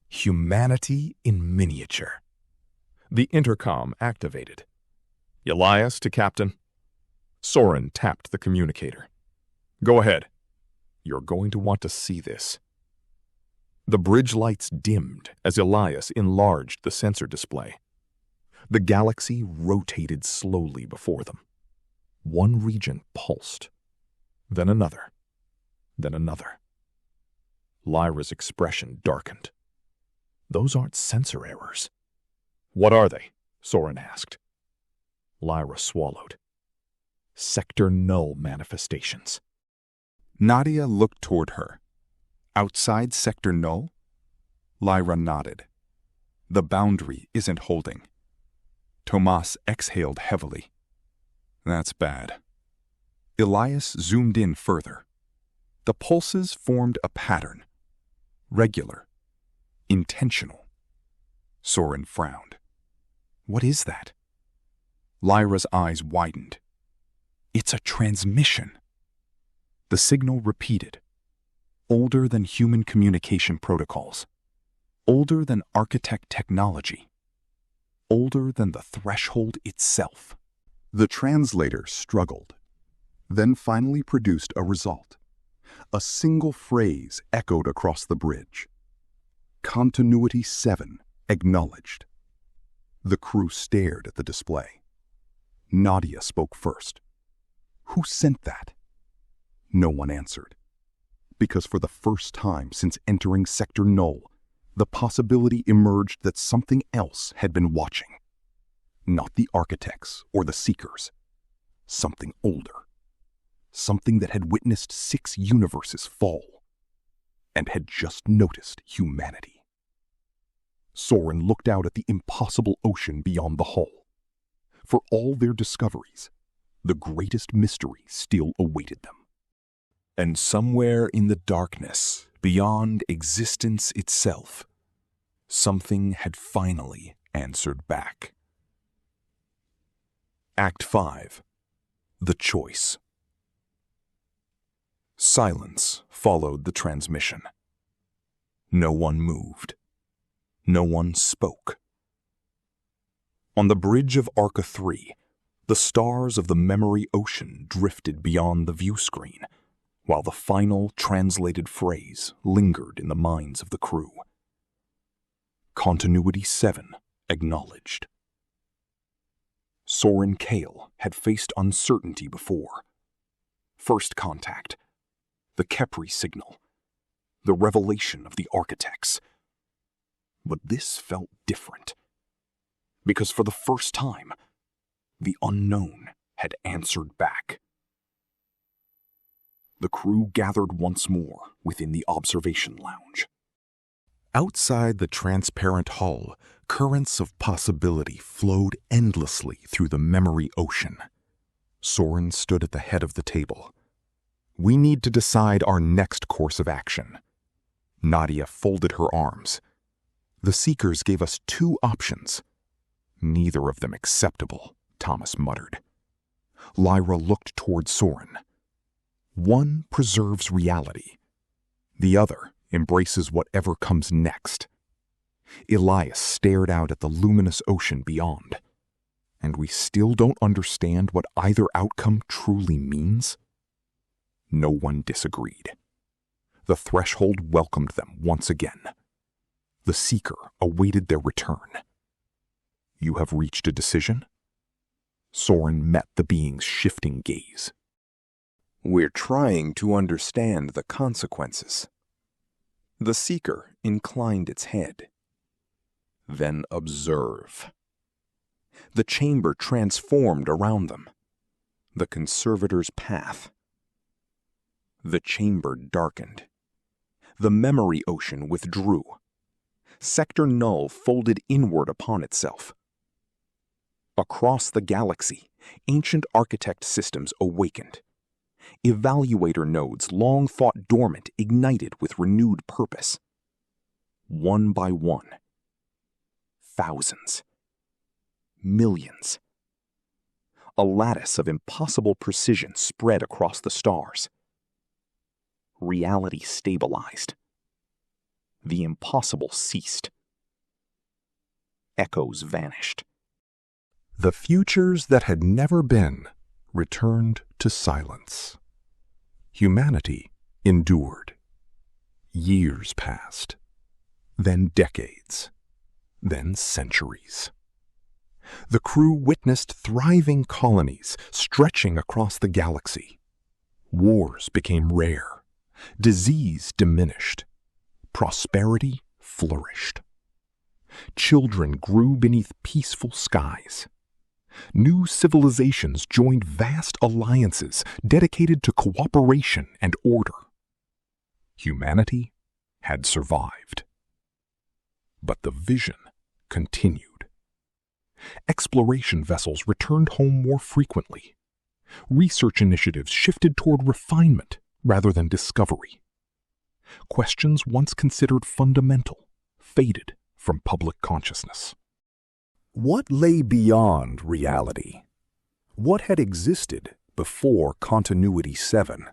Humanity in miniature. The intercom activated. Elias to Captain. Soren tapped the communicator. Go ahead. You're going to want to see this. The bridge lights dimmed as Elias enlarged the sensor display. The galaxy rotated slowly before them. One region pulsed, then another, then another. Lyra's expression darkened. Those aren't sensor errors. What are they? Soren asked. Lyra swallowed. Sector Null manifestations. Nadia looked toward her. Outside Sector Null? Lyra nodded. The boundary isn't holding. Tomas exhaled heavily. That's bad. Elias zoomed in further. The pulses formed a pattern. Regular. Intentional. Soren frowned. What is that? Lyra's eyes widened. It's a transmission. The signal repeated. Older than human communication protocols. Older than architect technology. Older than the threshold itself. The translator struggled, then finally produced a result. A single phrase echoed across the bridge. Continuity 7 acknowledged. The crew stared at the display. Nadia spoke first. Who sent that? No one answered. Because for the first time since entering Sector Null, the possibility emerged that something else had been watching. Not the architects or the seekers. Something older. Something that had witnessed 6 universes fall and had just noticed humanity. Soren looked out at the impossible ocean beyond the hull. For all their discoveries, the greatest mystery still awaited them. And somewhere in the darkness, beyond existence itself, something had finally answered back. Act 5. The Choice. Silence followed the transmission. No one moved. No one spoke. On the bridge of ARCA 3, the stars of the memory ocean drifted beyond the view screen, while the final translated phrase lingered in the minds of the crew. Continuity 7 acknowledged. Soren Kael had faced uncertainty before. First contact, the Kepri signal, the revelation of the architects. But this felt different, because for the first time, the unknown had answered back. The crew gathered once more within the observation lounge. Outside the transparent hull, currents of possibility flowed endlessly through the memory ocean. Soren stood at the head of the table. We need to decide our next course of action. Nadia folded her arms. The Seekers gave us 2 options. Neither of them acceptable, Thomas muttered. Lyra looked toward Soren. One preserves reality. The other embraces whatever comes next. Elias stared out at the luminous ocean beyond. And we still don't understand what either outcome truly means? No one disagreed. The threshold welcomed them once again. The Seeker awaited their return. You have reached a decision? Soren met the being's shifting gaze. We're trying to understand the consequences. The Seeker inclined its head. Then observe. The chamber transformed around them. The conservator's path. The chamber darkened. The memory ocean withdrew. Sector Null folded inward upon itself. Across the galaxy, ancient architect systems awakened. Evaluator nodes long thought dormant ignited with renewed purpose. One by one. Thousands. Millions. A lattice of impossible precision spread across the stars. Reality stabilized. The impossible ceased. Echoes vanished. The futures that had never been returned to silence. Humanity endured. Years passed, then decades, then centuries. The crew witnessed thriving colonies stretching across the galaxy. Wars became rare, disease diminished, prosperity flourished. Children grew beneath peaceful skies. New civilizations joined vast alliances dedicated to cooperation and order. Humanity had survived. But the vision continued. Exploration vessels returned home more frequently. Research initiatives shifted toward refinement rather than discovery. Questions once considered fundamental faded from public consciousness. What lay beyond reality? What had existed before Continuity 7?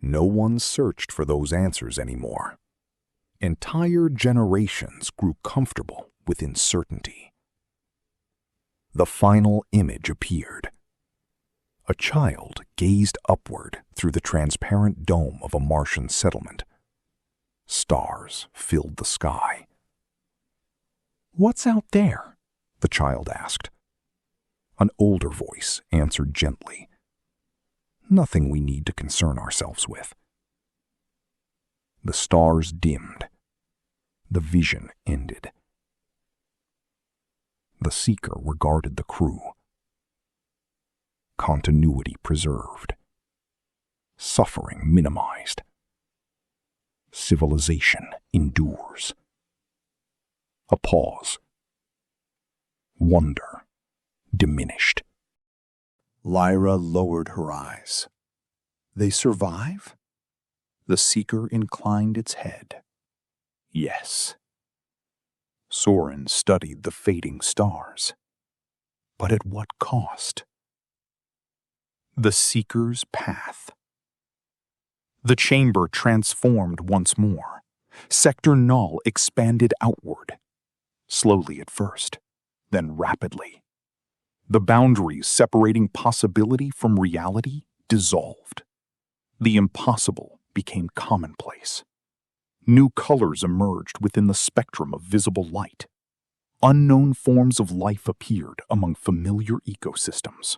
No one searched for those answers anymore. Entire generations grew comfortable with uncertainty. The final image appeared. A child gazed upward through the transparent dome of a Martian settlement. Stars filled the sky. "What's out there?" the child asked. An older voice answered gently. "Nothing we need to concern ourselves with." The stars dimmed. The vision ended. The seeker regarded the crew. Continuity preserved. Suffering minimized. Civilization endures. A pause. Wonder diminished. Lyra lowered her eyes. "They survive?" The seeker inclined its head. "Yes." Soren studied the fading stars. But at what cost? The seeker's path. The chamber transformed once more. Sector Null expanded outward. Slowly at first, then rapidly. The boundaries separating possibility from reality dissolved. The impossible became commonplace. New colors emerged within the spectrum of visible light. Unknown forms of life appeared among familiar ecosystems.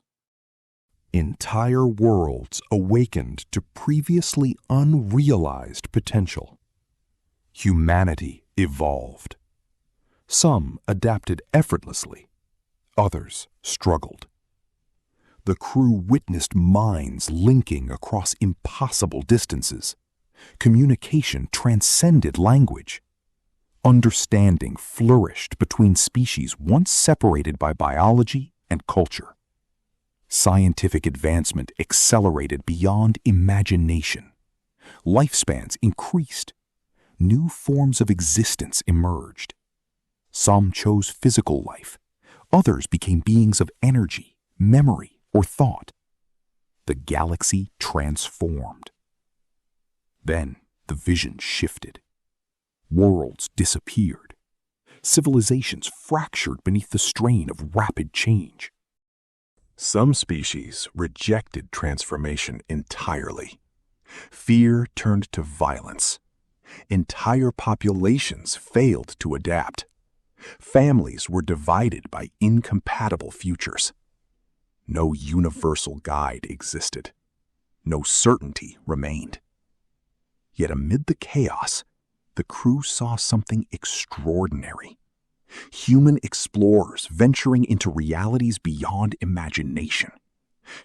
Entire worlds awakened to previously unrealized potential. Humanity evolved. Some adapted effortlessly, others struggled. The crew witnessed minds linking across impossible distances. Communication transcended language. Understanding flourished between species once separated by biology and culture. Scientific advancement accelerated beyond imagination. Lifespans increased. New forms of existence emerged. Some chose physical life. Others became beings of energy, memory, or thought. The galaxy transformed. Then the vision shifted. Worlds disappeared. Civilizations fractured beneath the strain of rapid change. Some species rejected transformation entirely. Fear turned to violence. Entire populations failed to adapt. Families were divided by incompatible futures. No universal guide existed. No certainty remained. Yet amid the chaos, the crew saw something extraordinary. Human explorers venturing into realities beyond imagination.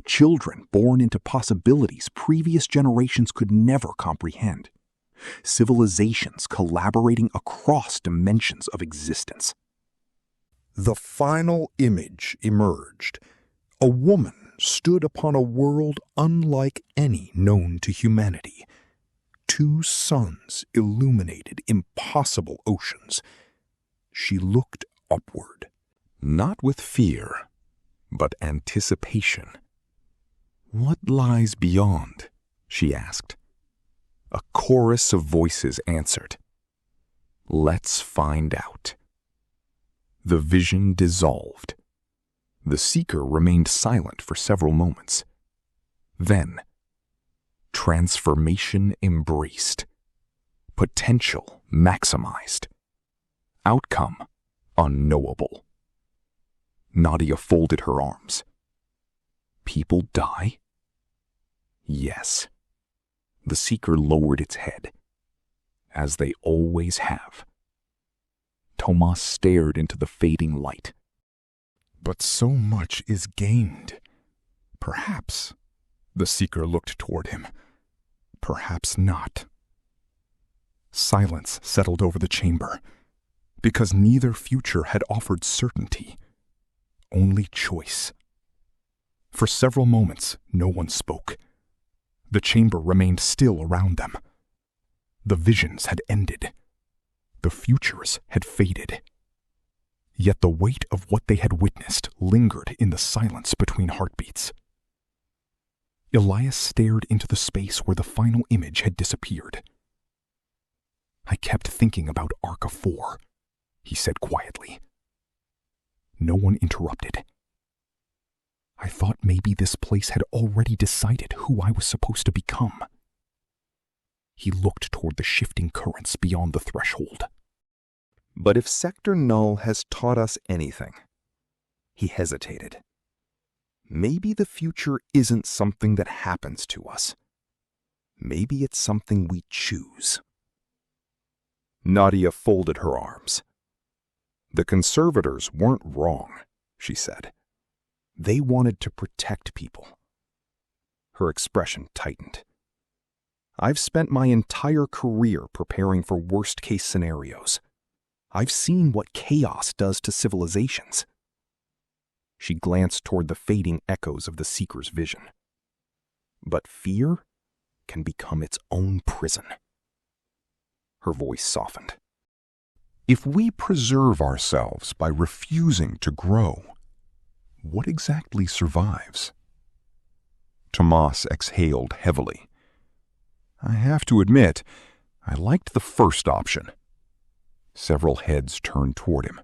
Children born into possibilities previous generations could never comprehend. Civilizations collaborating across dimensions of existence. The final image emerged. A woman stood upon a world unlike any known to humanity. 2 suns illuminated impossible oceans. She looked upward, not with fear, but anticipation. "What lies beyond?" she asked. A chorus of voices answered. "Let's find out." The vision dissolved. The Seeker remained silent for several moments. Then, transformation embraced. Potential maximized. Outcome unknowable. Nadia folded her arms. People die? Yes. The Seeker lowered its head, as they always have. Tomas stared into the fading light. But so much is gained. Perhaps. The Seeker looked toward him. Perhaps not. Silence settled over the chamber, because neither future had offered certainty, only choice. For several moments, no one spoke. The chamber remained still around them. The visions had ended. The futures had faded. Yet the weight of what they had witnessed lingered in the silence between heartbeats. Elias stared into the space where the final image had disappeared. I kept thinking about ARCA 4, he said quietly. No one interrupted. I thought maybe this place had already decided who I was supposed to become. He looked toward the shifting currents beyond the threshold. But if Sector Null has taught us anything, he hesitated. Maybe the future isn't something that happens to us. Maybe it's something we choose. Nadia folded her arms. The conservators weren't wrong, she said. They wanted to protect people. Her expression tightened. I've spent my entire career preparing for worst-case scenarios. I've seen what chaos does to civilizations. She glanced toward the fading echoes of the Seeker's vision. But fear can become its own prison. Her voice softened. If we preserve ourselves by refusing to grow, what exactly survives? Tomas exhaled heavily. I have to admit, I liked the first option. Several heads turned toward him.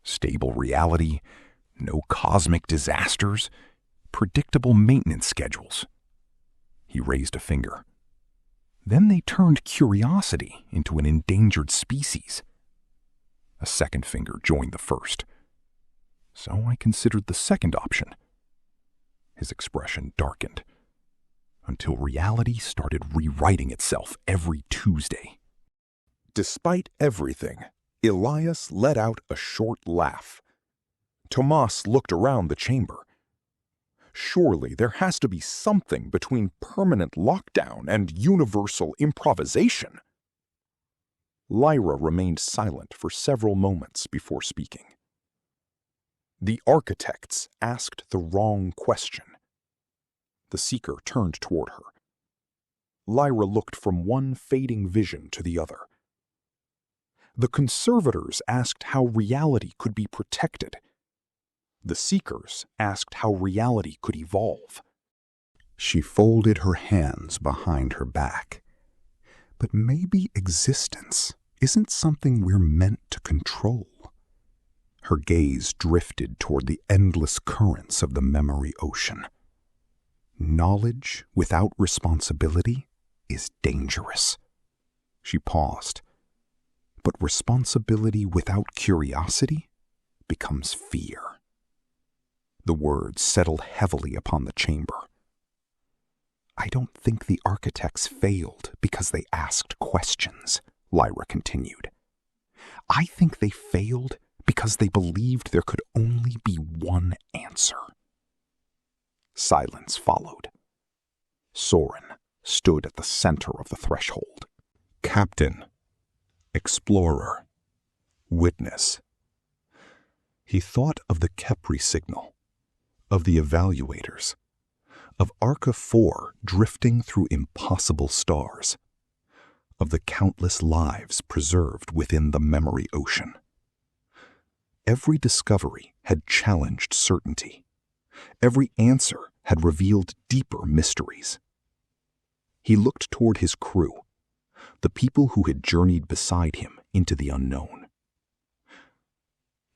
Stable reality, no cosmic disasters, predictable maintenance schedules. He raised a finger. Then they turned curiosity into an endangered species. A second finger joined the first. So I considered the second option. His expression darkened, until reality started rewriting itself every Tuesday. Despite everything, Elias let out a short laugh. Tomas looked around the chamber. Surely there has to be something between permanent lockdown and universal improvisation. Lyra remained silent for several moments before speaking. The architects asked the wrong question. The Seeker turned toward her. Lyra looked from one fading vision to the other. The conservators asked how reality could be protected. The Seekers asked how reality could evolve. She folded her hands behind her back. But maybe existence isn't something we're meant to control. Her gaze drifted toward the endless currents of the memory ocean. Knowledge without responsibility is dangerous. She paused. But responsibility without curiosity becomes fear. The words settled heavily upon the chamber. I don't think the architects failed because they asked questions, Lyra continued. I think they failed because they believed there could only be one answer. Silence followed. Soren stood at the center of the threshold. Captain, explorer, witness. He thought of the Kepri signal, of the evaluators, of ARCA 4 drifting through impossible stars, of the countless lives preserved within the memory ocean. Every discovery had challenged certainty. Every answer had revealed deeper mysteries. He looked toward his crew, the people who had journeyed beside him into the unknown.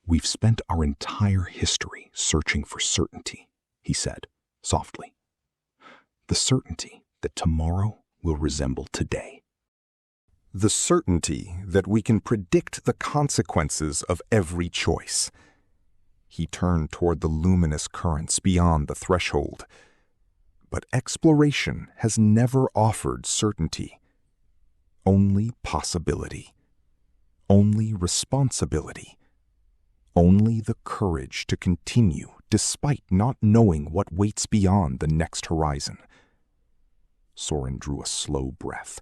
"We've spent our entire history searching for certainty," he said, softly. "The certainty that tomorrow will resemble today. The certainty that we can predict the consequences of every choice." He turned toward the luminous currents beyond the threshold. But exploration has never offered certainty. Only possibility. Only responsibility. Only the courage to continue despite not knowing what waits beyond the next horizon. Soren drew a slow breath.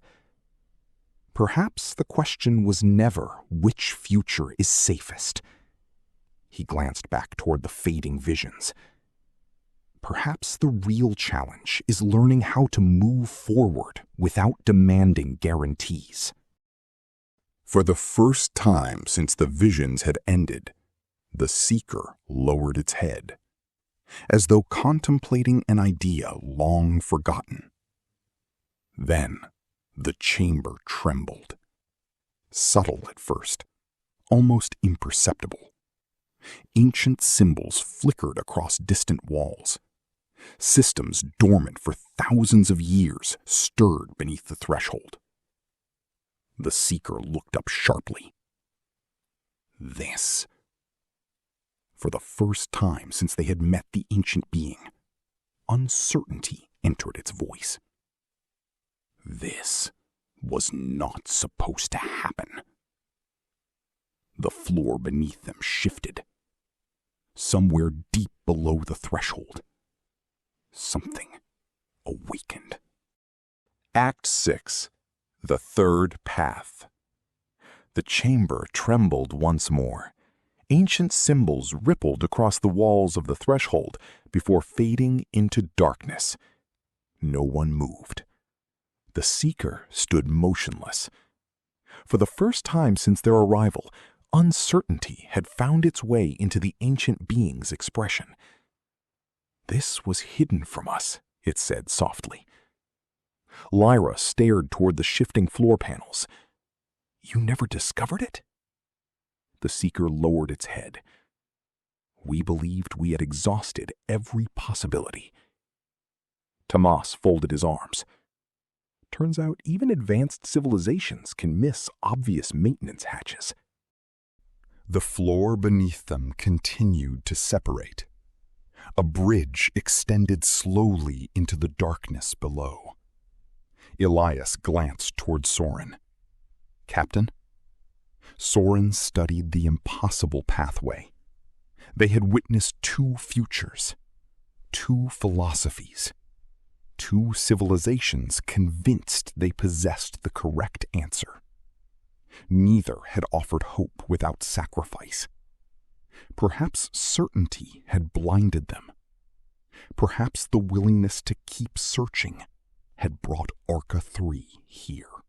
Perhaps the question was never which future is safest. He glanced back toward the fading visions. Perhaps the real challenge is learning how to move forward without demanding guarantees. For the first time since the visions had ended, the seeker lowered its head, as though contemplating an idea long forgotten. Then the chamber trembled. Subtle at first, almost imperceptible. Ancient symbols flickered across distant walls. Systems dormant for thousands of years stirred beneath the threshold. The seeker looked up sharply. This. For the first time since they had met the ancient being, uncertainty entered its voice. This was not supposed to happen. The floor beneath them shifted. Somewhere deep below the threshold, something awakened. Act 6. The Third Path. The chamber trembled once more. Ancient symbols rippled across the walls of the threshold before fading into darkness. No one moved. The seeker stood motionless. For the first time since their arrival, uncertainty had found its way into the ancient being's expression. "This was hidden from us," it said softly. Lyra stared toward the shifting floor panels. "You never discovered it?" The seeker lowered its head. "We believed we had exhausted every possibility." Tomas folded his arms. Turns out even advanced civilizations can miss obvious maintenance hatches. The floor beneath them continued to separate. A bridge extended slowly into the darkness below. Elias glanced toward Soren. "Captain?" Soren studied the impossible pathway. They had witnessed two futures, two philosophies, two civilizations convinced they possessed the correct answer. Neither had offered hope without sacrifice. Perhaps certainty had blinded them. Perhaps the willingness to keep searching had brought ARCA 3 here.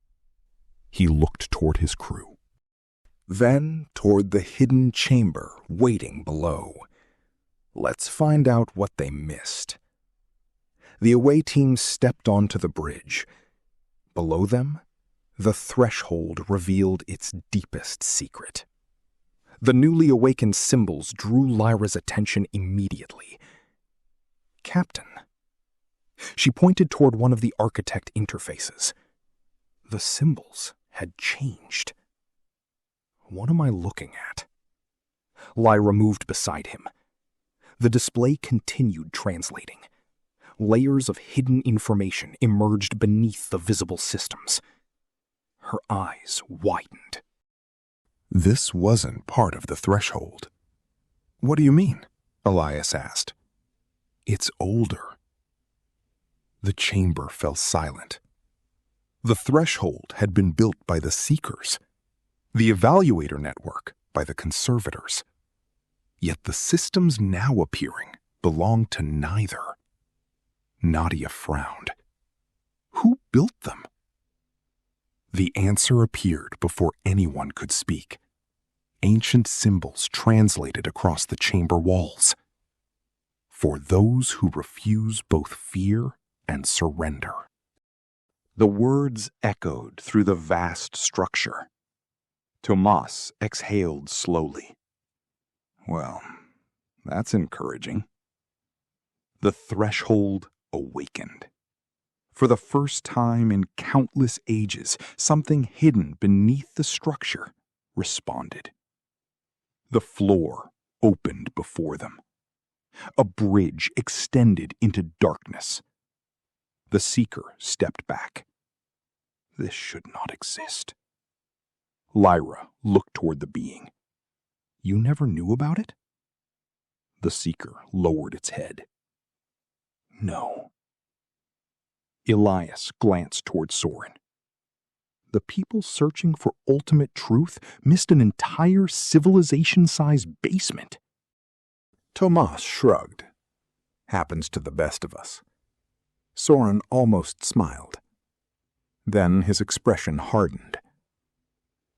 He looked toward his crew. Then toward the hidden chamber waiting below. Let's find out what they missed. The away team stepped onto the bridge. Below them, the threshold revealed its deepest secret. The newly awakened symbols drew Lyra's attention immediately. "Captain." She pointed toward one of the architect interfaces. The symbols had changed. "What am I looking at?" Lyra moved beside him. The display continued translating. Layers of hidden information emerged beneath the visible systems. Her eyes widened. "This wasn't part of the threshold." "What do you mean?" Elias asked. "It's older." The chamber fell silent. The threshold had been built by the seekers, the evaluator network by the conservators. Yet the systems now appearing belonged to neither. Nadia frowned. Who built them? The answer appeared before anyone could speak. Ancient symbols translated across the chamber walls. For those who refuse both fear and surrender. The words echoed through the vast structure. Tomas exhaled slowly. Well, that's encouraging. The threshold awakened. For the first time in countless ages, something hidden beneath the structure responded. The floor opened before them. A bridge extended into darkness. The seeker stepped back. This should not exist. Lyra looked toward the being. You never knew about it? The seeker lowered its head. No. Elias glanced toward Soren. The people searching for ultimate truth missed an entire civilization-sized basement. Tomas shrugged. Happens to the best of us. Soren almost smiled. Then his expression hardened.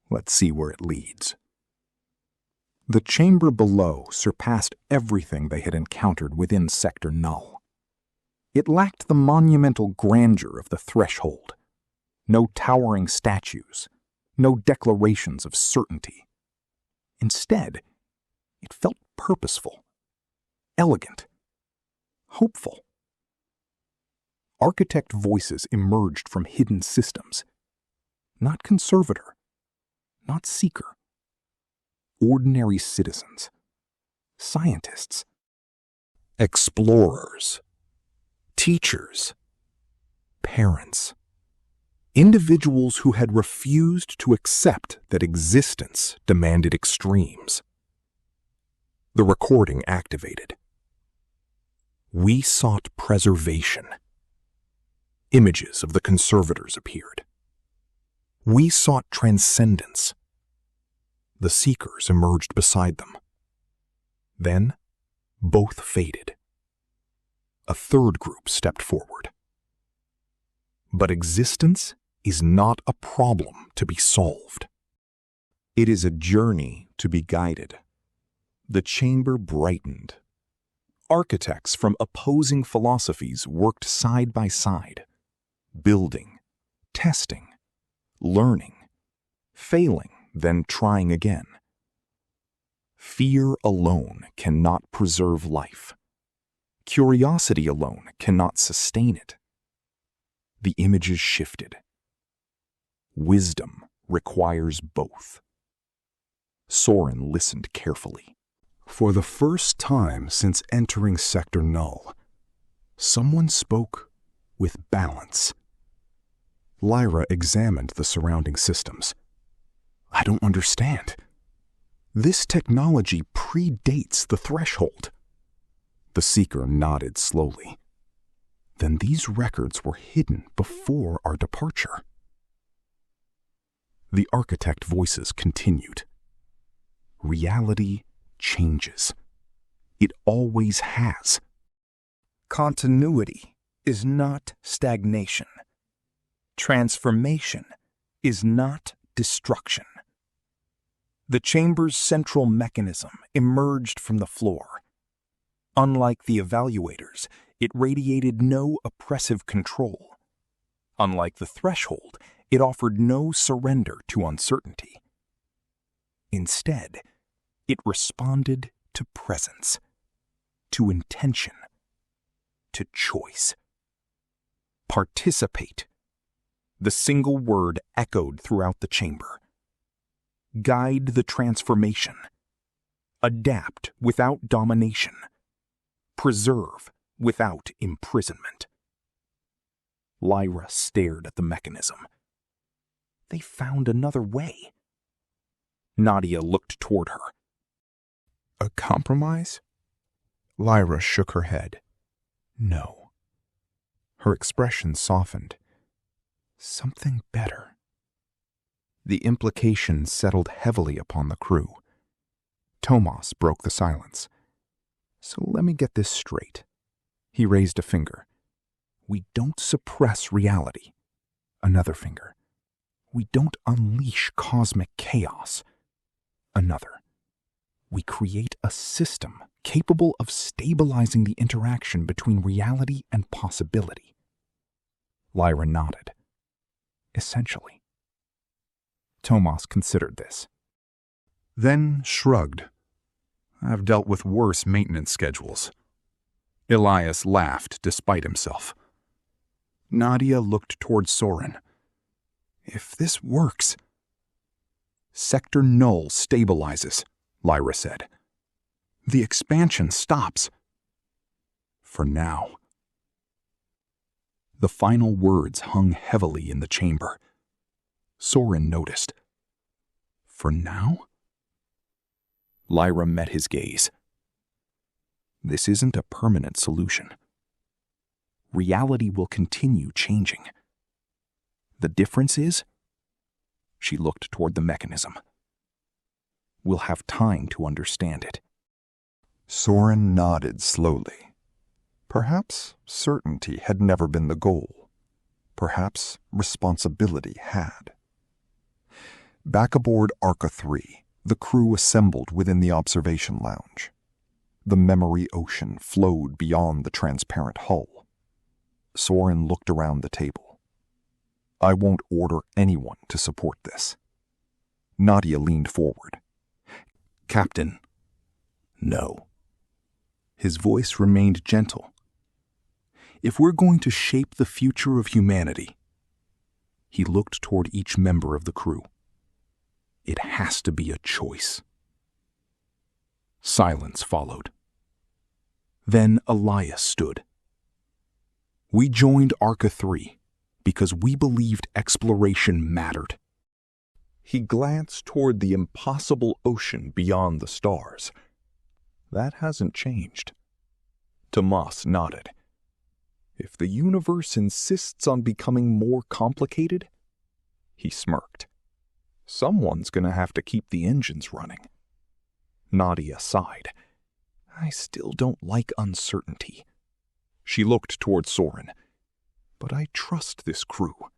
Let's see where it leads. The chamber below surpassed everything they had encountered within Sector Null. It lacked the monumental grandeur of the threshold. No towering statues, no declarations of certainty. Instead, it felt purposeful, elegant, hopeful. Architect voices emerged from hidden systems. Not conservator, not seeker. Ordinary citizens, scientists, explorers, teachers, parents, individuals who had refused to accept that existence demanded extremes. The recording activated. We sought preservation. Images of the conservators appeared. We sought transcendence. The seekers emerged beside them. Then, both faded. A third group stepped forward. But existence is not a problem to be solved. It is a journey to be guided. The chamber brightened. Architects from opposing philosophies worked side by side, building, testing, learning, failing, then trying again. Fear alone cannot preserve life. Curiosity alone cannot sustain it. The images shifted. Wisdom requires both. Soren listened carefully. For the first time since entering Sector Null, someone spoke with balance. Lyra examined the surrounding systems. I don't understand. This technology predates the threshold. The seeker nodded slowly. Then these records were hidden before our departure. The architect voices continued. Reality changes. It always has. Continuity is not stagnation. Transformation is not destruction. The chamber's central mechanism emerged from the floor. Unlike the evaluators, it radiated no oppressive control. Unlike the threshold, it offered no surrender to uncertainty. Instead, it responded to presence, to intention, to choice. Participate. The single word echoed throughout the chamber. Guide the transformation. Adapt without domination. Preserve without imprisonment. Lyra stared at the mechanism. They found another way. Nadia looked toward her. A compromise? Lyra shook her head. No. Her expression softened. Something better. The implication settled heavily upon the crew. Tomas broke the silence. So let me get this straight. He raised a finger. We don't suppress reality. Another finger. We don't unleash cosmic chaos. Another. We create a system capable of stabilizing the interaction between reality and possibility. Lyra nodded. Essentially. Tomas considered this. Then shrugged. I've dealt with worse maintenance schedules." Elias laughed despite himself. Nadia looked toward Soren. "If this works—" "Sector Null stabilizes," Lyra said. "The expansion stops. For now." The final words hung heavily in the chamber. Soren noticed. "For now?" Lyra met his gaze. "This isn't a permanent solution. Reality will continue changing. The difference is," she looked toward the mechanism, "we'll have time to understand it." Soren nodded slowly. Perhaps certainty had never been the goal. Perhaps responsibility had. Back aboard ARCA 3, the crew assembled within the observation lounge. The memory ocean flowed beyond the transparent hull. Soren looked around the table. "I won't order anyone to support this." Nadia leaned forward. "Captain, no." His voice remained gentle. "If we're going to shape the future of humanity," he looked toward each member of the crew, "it has to be a choice." Silence followed. Then Elias stood. "We joined ARCA 3 because we believed exploration mattered." He glanced toward the impossible ocean beyond the stars. "That hasn't changed." Tomas nodded. "If the universe insists on becoming more complicated," he smirked, "someone's going to have to keep the engines running." Nadia sighed. "I still don't like uncertainty." She looked toward Soren. "But I trust this crew."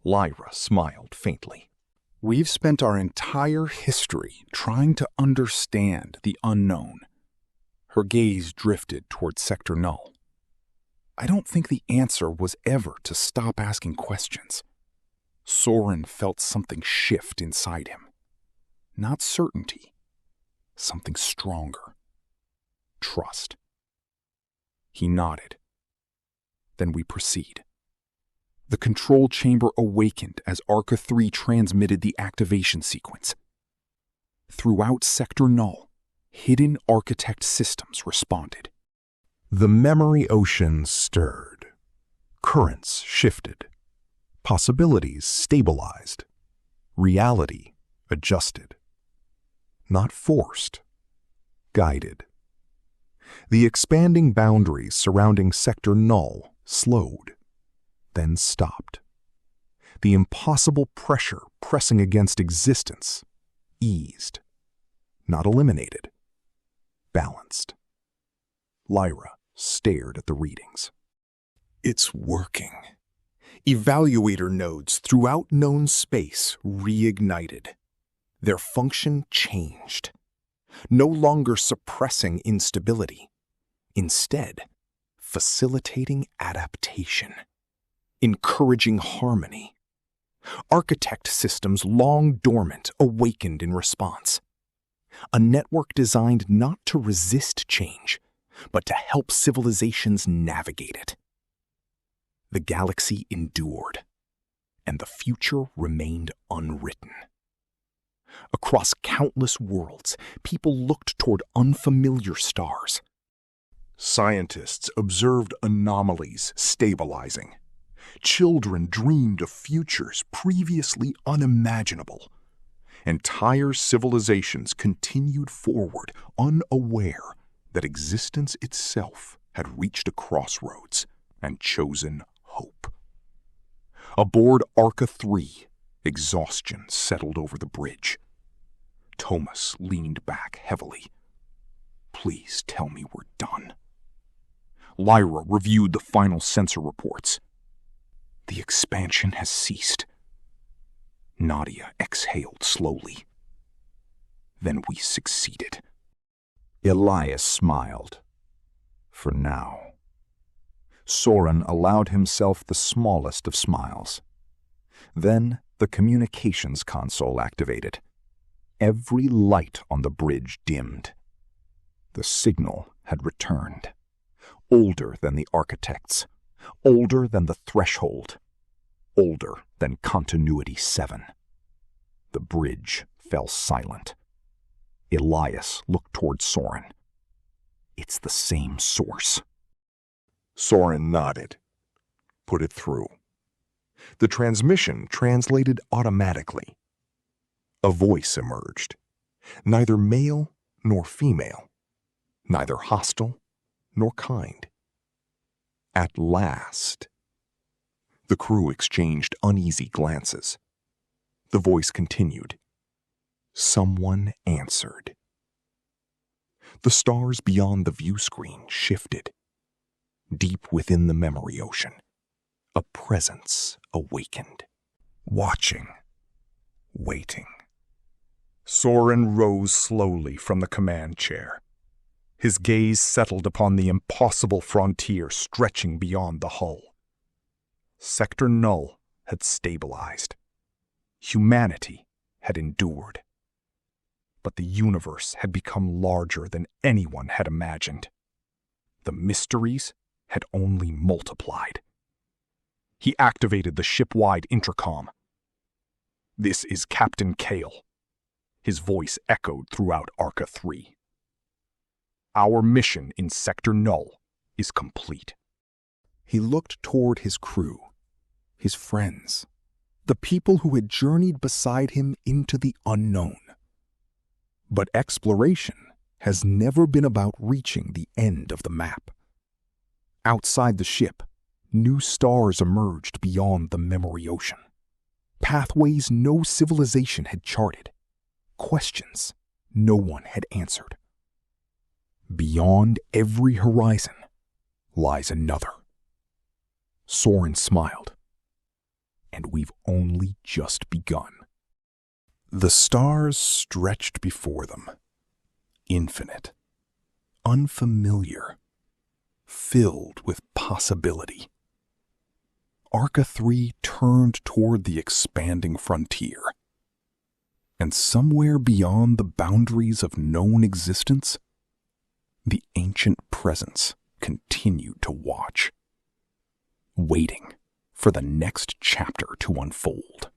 Lyra smiled faintly. "We've spent our entire history trying to understand the unknown." Her gaze drifted toward Sector Null. "I don't think the answer was ever to stop asking questions." Soren felt something shift inside him. Not certainty. Something stronger. Trust. He nodded. "Then we proceed." The control chamber awakened as ARCA 3 transmitted the activation sequence. Throughout Sector Null, hidden architect systems responded. The memory ocean stirred. Currents shifted. Possibilities stabilized. Reality adjusted. Not forced, guided. The expanding boundaries surrounding Sector Null slowed, then stopped. The impossible pressure pressing against existence eased, not eliminated, balanced. Lyra stared at the readings. "It's working." Evaluator nodes throughout known space reignited. Their function changed. No longer suppressing instability. Instead, facilitating adaptation. Encouraging harmony. Architect systems long dormant awakened in response. A network designed not to resist change, but to help civilizations navigate it. The galaxy endured, and the future remained unwritten. Across countless worlds, people looked toward unfamiliar stars. Scientists observed anomalies stabilizing. Children dreamed of futures previously unimaginable. Entire civilizations continued forward, unaware that existence itself had reached a crossroads and chosen hope. Aboard ARCA 3, exhaustion settled over the bridge. Tomas leaned back heavily. "Please tell me we're done." Lyra reviewed the final sensor reports. "The expansion has ceased." Nadia exhaled slowly. "Then we succeeded." Elias smiled. "For now." Soren allowed himself the smallest of smiles. Then the communications console activated. Every light on the bridge dimmed. The signal had returned. Older than the architects. Older than the threshold. Older than Continuity 7. The bridge fell silent. Elias looked toward Soren. It's the same source. Soren nodded. Put it through. The transmission translated automatically. A voice emerged. Neither male nor female. Neither hostile nor kind. At last. The crew exchanged uneasy glances. The voice continued. Someone answered. The stars beyond the view screen shifted. Deep within the memory ocean, a presence awakened. Watching. Waiting. Soren rose slowly from the command chair. His gaze settled upon the impossible frontier stretching beyond the hull. Sector Null had stabilized. Humanity had endured. But the universe had become larger than anyone had imagined. The mysteries had only multiplied. He activated the ship-wide intercom. "This is Captain Kael." His voice echoed throughout ARCA 3. "Our mission in Sector Null is complete." He looked toward his crew, his friends, the people who had journeyed beside him into the unknown. But exploration has never been about reaching the end of the map. Outside the ship, new stars emerged beyond the memory ocean. Pathways no civilization had charted. Questions no one had answered. Beyond every horizon lies another. Soren smiled. And we've only just begun. The stars stretched before them, infinite, unfamiliar, filled with possibility. ARCA 3 turned toward the expanding frontier. And somewhere beyond the boundaries of known existence, the ancient presence continued to watch, waiting for the next chapter to unfold.